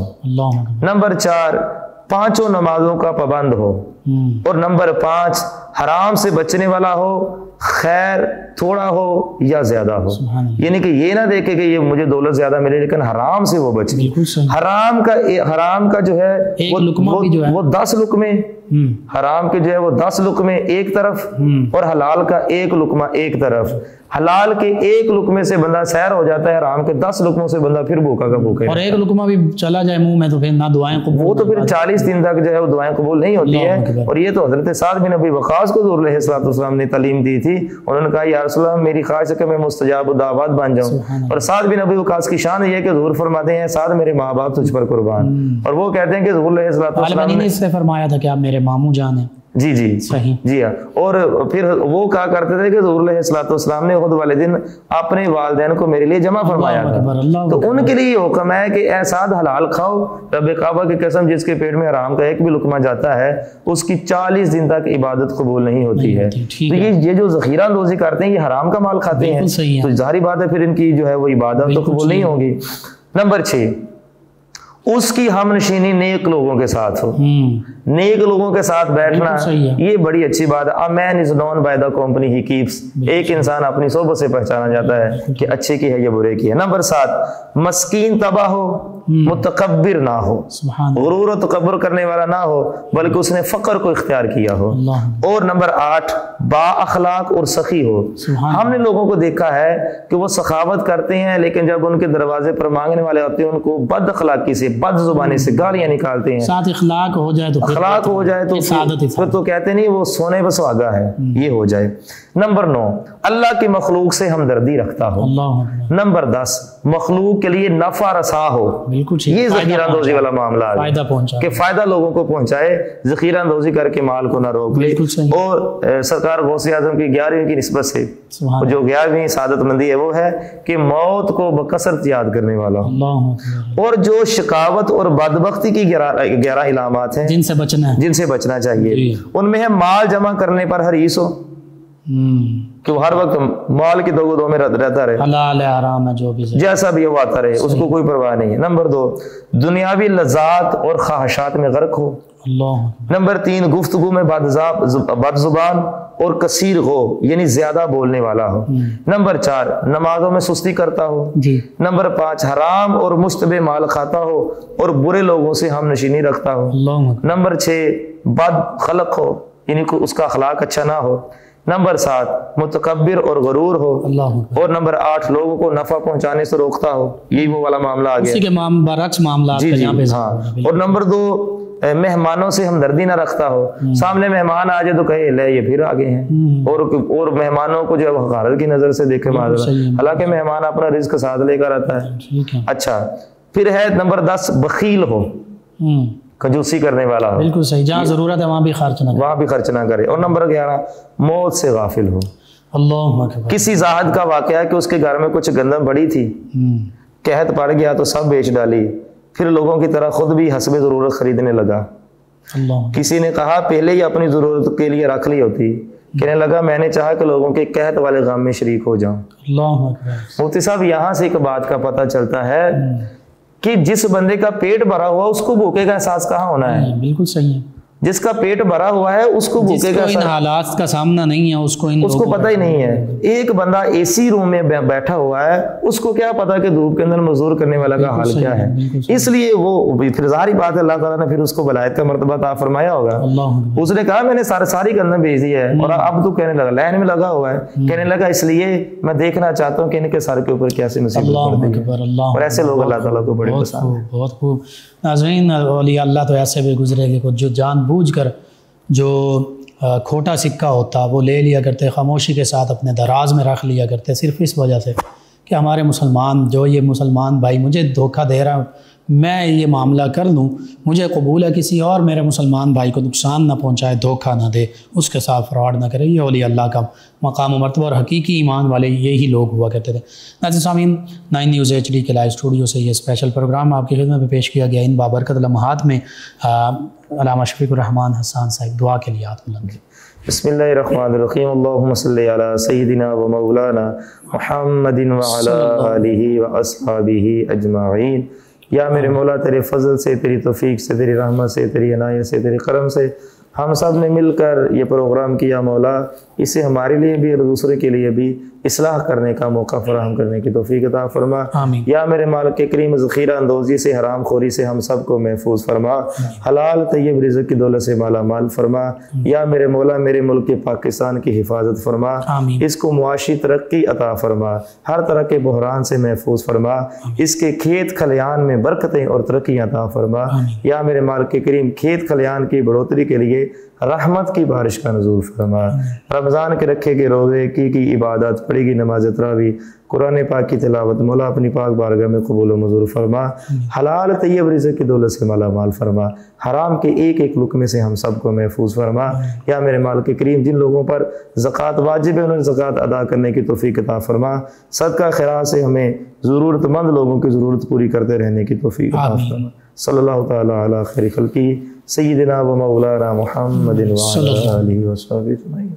نمبر 4، 5 نمازوں کا پابند ہو۔ اور نمبر 5، حرام سے بچنے والا ہو، خیر تھوڑا ہو یا زیادہ ہو، یعنی کہ یہ نہ دیکھے کہ یہ مجھے دولت زیادہ ملے لیکن حرام سے وہ بچے۔ حرام کا جو ہے وہ 10 لقمے، حرام کے جو ہے وہ 10 لقمے ایک طرف اور حلال کا 1 لقمہ ایک طرف۔ حلال کے 1 لقمے سے بندہ سیر ہو جاتا ہے، حرام کے 10 لقموں سے بندہ پھر بھوکا کا بھوکا ہے، اور 1 لقمہ بھی چلا جائے منہ میں تو پھر نہ دعائیں قبول، وہ تو پھر 40 دن تک جو ہے وہ دعائیں قبول نہیں ہوتی ہے۔ اور یہ تو حضرت سعد بن ابی وقاص کو حضور علیہ السلام نے تعلیم دی تھی، انہوں نے کہا یا رسول اللہ میری خواہش ہے کہ میں مستجاب الدعوات بن جاؤں۔ اور سعد بن ابی وقاص کی شان یہ ہے کہ حضور فرماتے ہیں سعد میرے ماں باپ تجھ پر قربان، اور وہ کہتے ہیں کہ حضور علیہ السلام نے اس سے فرمایا تھا کہ آپ میرے ماموں جان ہیں۔ جی صحیح، جی ہاں۔ اور پھر وہ کہا کرتے تھے کہ حضور علیہ السلام نے خود والدین اپنے والدین کو میرے لیے جمع فرمایا تھا، تو ان کے لیے یہ حکم ہے کہ اے سعد حلال کھاؤ، رب کعبہ کی قسم جس کے پیٹ میں حرام کا 1 بھی لقمہ جاتا ہے اس کی 40 دن تک عبادت قبول نہیں ہوتی ہے۔ تو یہ جو ذخیرہ اندوزی کرتے ہیں یہ حرام کا مال کھاتے ہیں، تو ظاہری بات ہے پھر ان کی جو ہے وہ عبادت تو قبول نہیں ہوگی۔ نمبر 6، اس کی ہم نشینی نیک لوگوں کے ساتھ ہو۔ نیک لوگوں کے ساتھ بیٹھنا یہ بڑی اچھی بات ہے۔ A man is known by the company he keeps، ایک انسان اپنی صحبت سے پہچانا جاتا ہے کہ اچھے کی ہے یا برے کی ہے۔ نمبر 7، مسکین تباہ ہو، متکبر نہ ہو، غرور و تکبر کرنے والا نہ ہو بلکہ اس نے فقر کو اختیار کیا ہو۔ اور نمبر 8، با اخلاق اور سخی ہو۔ ہم نے لوگوں کو دیکھا ہے کہ وہ سخاوت کرتے ہیں لیکن جب ان کے دروازے پر مانگنے والے ہوتے ہیں ان کو بد اخلاقی سے، بد زبانی سے گالیاں نکالتے ہیں۔ ساتھ اخلاق ہو جائے تو پھر تو کہتے نہیں وہ سونے پہ سہاگا ہے، یہ ہو جائے۔ نمبر 9، اللہ کی مخلوق سے ہمدردی رکھتا ہو۔ نمبر 10، مخلوق کے لیے نفع رسا ہو۔ یہ ذخیرہ اندوزی والا معاملہ ہے کہ فائدہ لوگوں کو پہنچائے، ذخیرہ اندوزی کر کے مال کو نہ روک لے۔ اور سرکار غوث اعظم کی 11ویں کی نسبت سے جو 11ویں سعادت مندی ہے وہ ہے کہ موت کو بکثرت یاد کرنے والا۔ اور جو شکاوت اور بدبختی کی 11 علامات ہیں جن سے بچنا چاہیے، ان میں ہے مال جمع کرنے پر حریص ہو، کہ وہ ہر وقت مال کی دو میں رہتا رہے، حلال ہے حرام ہے جو بھی جیسا بھی وہ آتا رہے، اس کو کوئی پرواہ نہیں ہے۔ نمبر 2، دنیاوی لذات اور خواہشات میں غرق ہو۔ نمبر 3، گفتگو میں بد زبان اور کثیر غو یعنی زیادہ بولنے والا ہو۔ نمبر 4، نمازوں میں سستی کرتا ہو۔ نمبر 5، حرام اور مشتبہ مال کھاتا ہو اور برے لوگوں سے ہم نشینی رکھتا ہو۔ نمبر 6، بد خلق ہو یعنی اس کا اخلاق اچھا نہ ہو۔ نمبر 7، متکبر اور غرور ہو۔ اور نمبر 8، لوگوں کو نفع پہنچانے سے روکتا ہو۔ یہی وہ والا معاملہ آ گیا، برعکس معاملات۔ جی ہاں۔ اور نمبر 2، مہمانوں سے ہمدردی نہ رکھتا ہو، سامنے مہمان آ جائے تو کہے لے یہ پھر آگے ہیں، اور مہمانوں کو جو ہے حقارت کی نظر سے دیکھے معذرت، حالانکہ مہمان اپنا رزق ساتھ لے کر آتا ہے۔ اچھا پھر ہے نمبر 10 بخیل ہو، کنجوسی کرنے والا ہو، بالکل صحیح، جہاں ضرورت ہے وہاں بھی خرچ نہ کرے۔ اور نمبر 11 موت سے غافل ہو، اللہ اکبر، کسی زاہد کا واقعہ ہے کہ اس کے گھر میں کچھ گندم بڑی تھی، قحط پڑ گیا تو سب بیچ ڈالی، پھر لوگوں کی طرح خود بھی حسب ضرورت خریدنے لگا۔ اللہ کسی نے کہا پہلے ہی اپنی ضرورت کے لیے رکھ لی ہوتی، کہنے لگا میں نے چاہا کہ لوگوں کے قحط والے غم میں شریک ہو جاؤں۔ اللہ اکبر، مفتی صاحب یہاں سے ایک بات کا پتہ چلتا ہے کہ جس بندے کا پیٹ بھرا ہوا اس کو بھوکے کا احساس کہاں ہونا ہے؟ بالکل صحیح ہے، جس کا پیٹ بھرا ہوا ہے اس کو جس بھوکے کو کا ان حالات کا سامنا نہیں ہے اس کو پتہ ہی نہیں ہے۔ ایک بندہ اے سی روم میں بیٹھا ہوا ہے، اس کو کیا پتا کہ دھوپ کے اندر مزدور کرنے والا کا حال کیا ہے؟ اس لیے وہ پھر ظاہری بات ہے اللہ تعالیٰ نے پھر اس کو ولایت کا مرتبہ عطا فرمایا ہوگا۔ اس نے کہا میں نے ساری گندم بیچ دی ہے، اور اب تو کہنے لگا لائن میں لگا ہوا ہے، کہنے لگا اس لیے میں دیکھنا چاہتا ہوں کہ ان کے سر کے اوپر کیسے مصیبت پڑتی ہے، اور ایسے لوگ اللہ تعالیٰ کو بڑے پسند ہیں۔ بہت خوب ناظرین، اولیاء اللہ تو ایسے بھی گزرے کہ جو جان بوجھ کر جو کھوٹا سکہ ہوتا وہ لے لیا کرتے، خاموشی کے ساتھ اپنے دراز میں رکھ لیا کرتے، صرف اس وجہ سے کہ ہمارے مسلمان جو یہ مسلمان بھائی مجھے دھوکہ دے رہا، میں یہ معاملہ کر لوں، مجھے قبول ہے کسی اور میرے مسلمان بھائی کو نقصان نہ پہنچائے، دھوکہ نہ دے، اس کے ساتھ فراڈ نہ کرے۔ یہ اولیاء اللہ کا مقام و مرتبہ، اور حقیقی ایمان والے یہی لوگ ہوا کرتے تھے۔ ناظرین سامعین، 9 نیوز HD کے لائیو اسٹوڈیو سے یہ اسپیشل پروگرام آپ کی خدمت میں پیش کیا گیا۔ ان بابرکت لمحات میں علامہ شفیق الرحمان حسان صاحب دعا کے لیے ہاتھ بلند۔ بسم اللہ الرحمن الرحیم، اللہم صلی علی سیدنا و مولانا محمد وعلی آلہ و اصحابہ اجمعین۔ یا میرے مولا تیرے فضل سے، تیری توفیق سے، تیری رحمت سے، تیری عنایت سے، تیرے کرم سے ہم سب نے مل کر یہ پروگرام کیا مولا، اسے ہمارے لیے بھی اور دوسرے کے لیے بھی اصلاح کرنے کا موقع فراہم کرنے کی توفیق عطا فرما۔ آمین۔ یا میرے مالک کریم ذخیرہ اندوزی سے، حرام خوری سے ہم سب کو محفوظ فرما، حلال طیب رزق کی دولت سے مالا مال فرما۔ یا میرے مولا میرے ملک کے پاکستان کی حفاظت فرما، اس کو معاشی ترقی عطا فرما، ہر طرح کے بحران سے محفوظ فرما، اس کے کھیت کھلیان میں برکتیں اور ترقی عطا فرما۔ یا میرے مالک کریم کھیت کھلیان کی بڑھوتری کے لیے رحمت کی بارش کا نزول فرما۔ رمضان کے رکھے گئے روزے کی عبادت، پڑھی گئی نماز تراویح، قرآن پاک کی تلاوت مولا اپنی پاک بارگاہ میں قبول و منظور فرما، حلال طیب رزق کی دولت سے مالا مال فرما، حرام کے ایک ایک لقمے سے ہم سب کو محفوظ فرما۔ یا میرے مالک کریم جن لوگوں پر زکوٰۃ واجب ہے انہیں زکوٰۃ ادا کرنے کی توفیق عطا فرما، صدقہ خیرات سے ہمیں ضرورت مند لوگوں کی ضرورت پوری کرتے رہنے کی توفیق عطا فرما۔ صلی اللہ تعالیٰ علی خیر خلقہ سیدنا و مولانا محمد وعلی آلہ وصحبہ اجمعین۔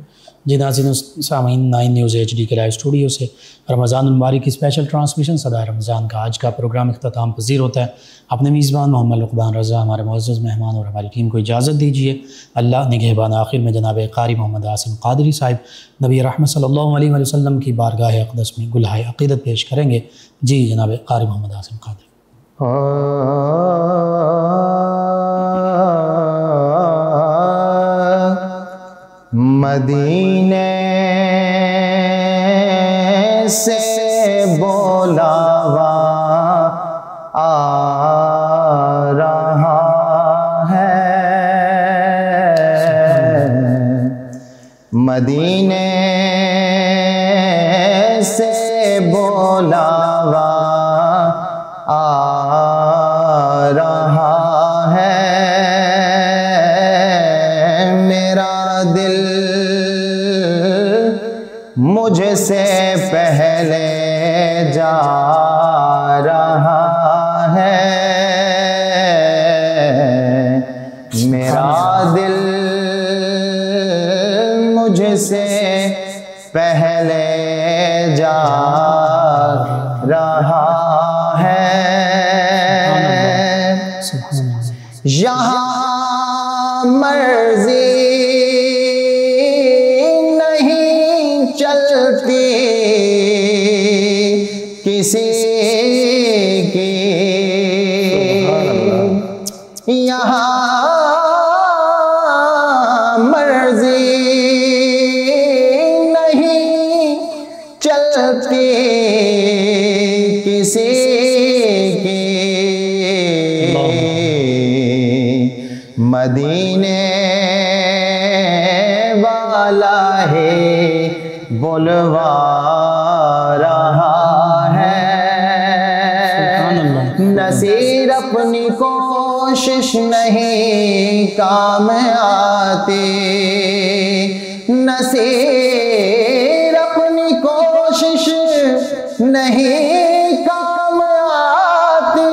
جی ناظرین سامعین، 9 نیوز HD کے لائیو اسٹوڈیو سے رمضان المبارک کی اسپیشل ٹرانسمیشن صدائے رمضان کا آج کا پروگرام اختتام پذیر ہوتا ہے۔ اپنے میزبان محمد لقمان رضا، ہمارے معزز مہمان اور ہماری ٹیم کو اجازت دیجیے۔ اللہ نگہبان آخر میں جناب قاری محمد عاصم قادری صاحب نبی رحمت صلی اللہ علیہ وسلم کی بارگاہ اقدس میں گلہائے عقیدت پیش کریں گے۔ جی جناب قاری محمد عاصم قادری۔ مدینے سے بولاوا آ رہا ہے، مدینے سے بولاوا آ رہا ہے، میرا دل مجھ سے پہلے جا رہا ہے، میرا دل مجھ سے پہلے جا رہا ہے، یہاں مرضی نہیں چلتی کسی کی، یہاں مرضی نہیں چلتی کسی کی، مدینے والا ہے بلوا رہا ہے، نصیر اپنی کوشش نہیں کام آتی، نصیر اپنی کوشش نہیں کام آتی،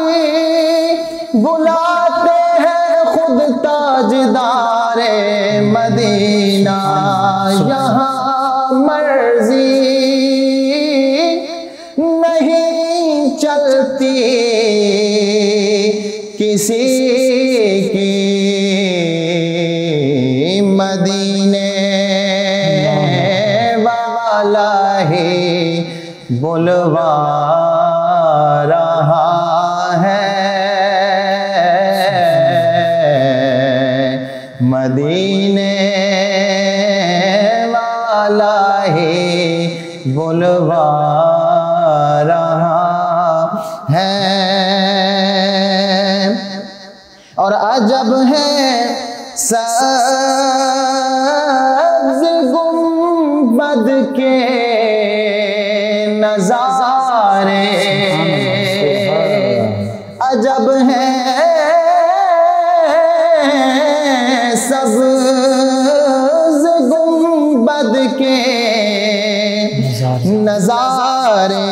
بلاتے ہیں خود تاجدار مدینہ، یہاں مرضی نہیں چلتی کسی کی، مدینے والا ہی بلوا رہا ہے، مدینے والا ہی بلوا رہا ہے۔ اور عجب ہے سبز گنبد کے نظارے، عجب ہے سبز گنبد کے نظارے،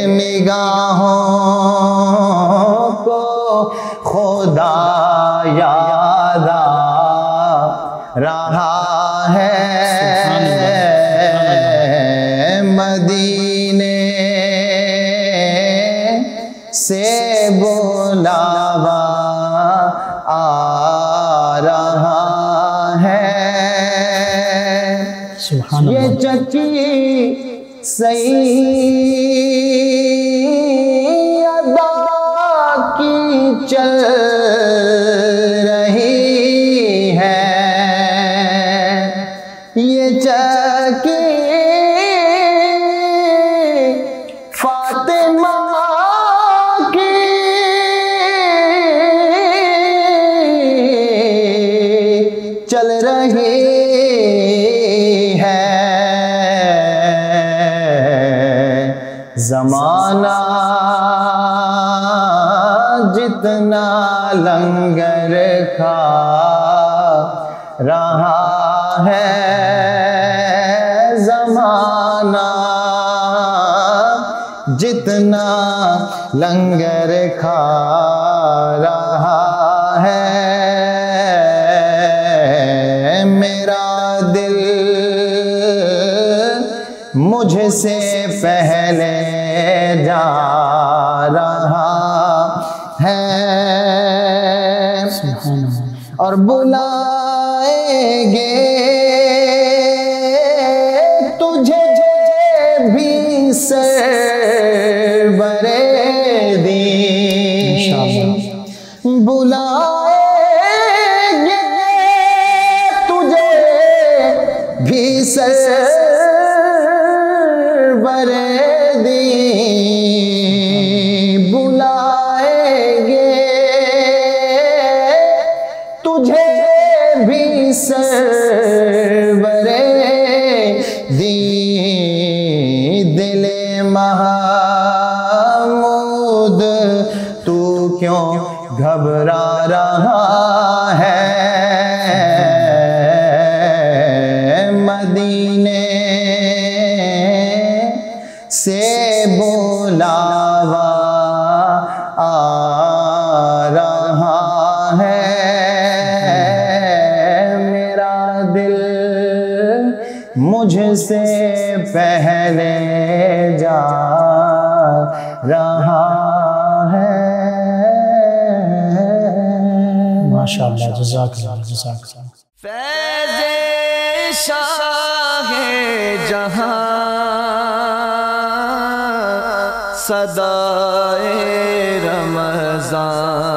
نگاہوں کو خدا یاد آ رہا ہے، مدینے سے بلاوا آ رہا ہے، یہ چکی سیدہ کی چل رہی ہے، یہ چکی فاطمہ کی چل رہی ہے، زمانہ جتنا لنگر کھا رہا ہے، زمانہ جتنا لنگر کھا رہا ہے، میرا دل مجھ سے پہلے جا رہا ہے، اور بلائیں گے تجھے بھی سرور دین، بلائیں گے تجھے بھی سرور دین، بلائیں گے تجھے بھی سرور دین، دل محمود تو کیوں گھبرا رہا ہے، مدینے سے بلاوا آ رہا ہے، میرا دل مجھ سے پہلے جا رہا ہے۔ ماشاءاللہ، جزاک اللہ، جزاک اللہ۔ فیض شاہ جہاں صدائے رمضان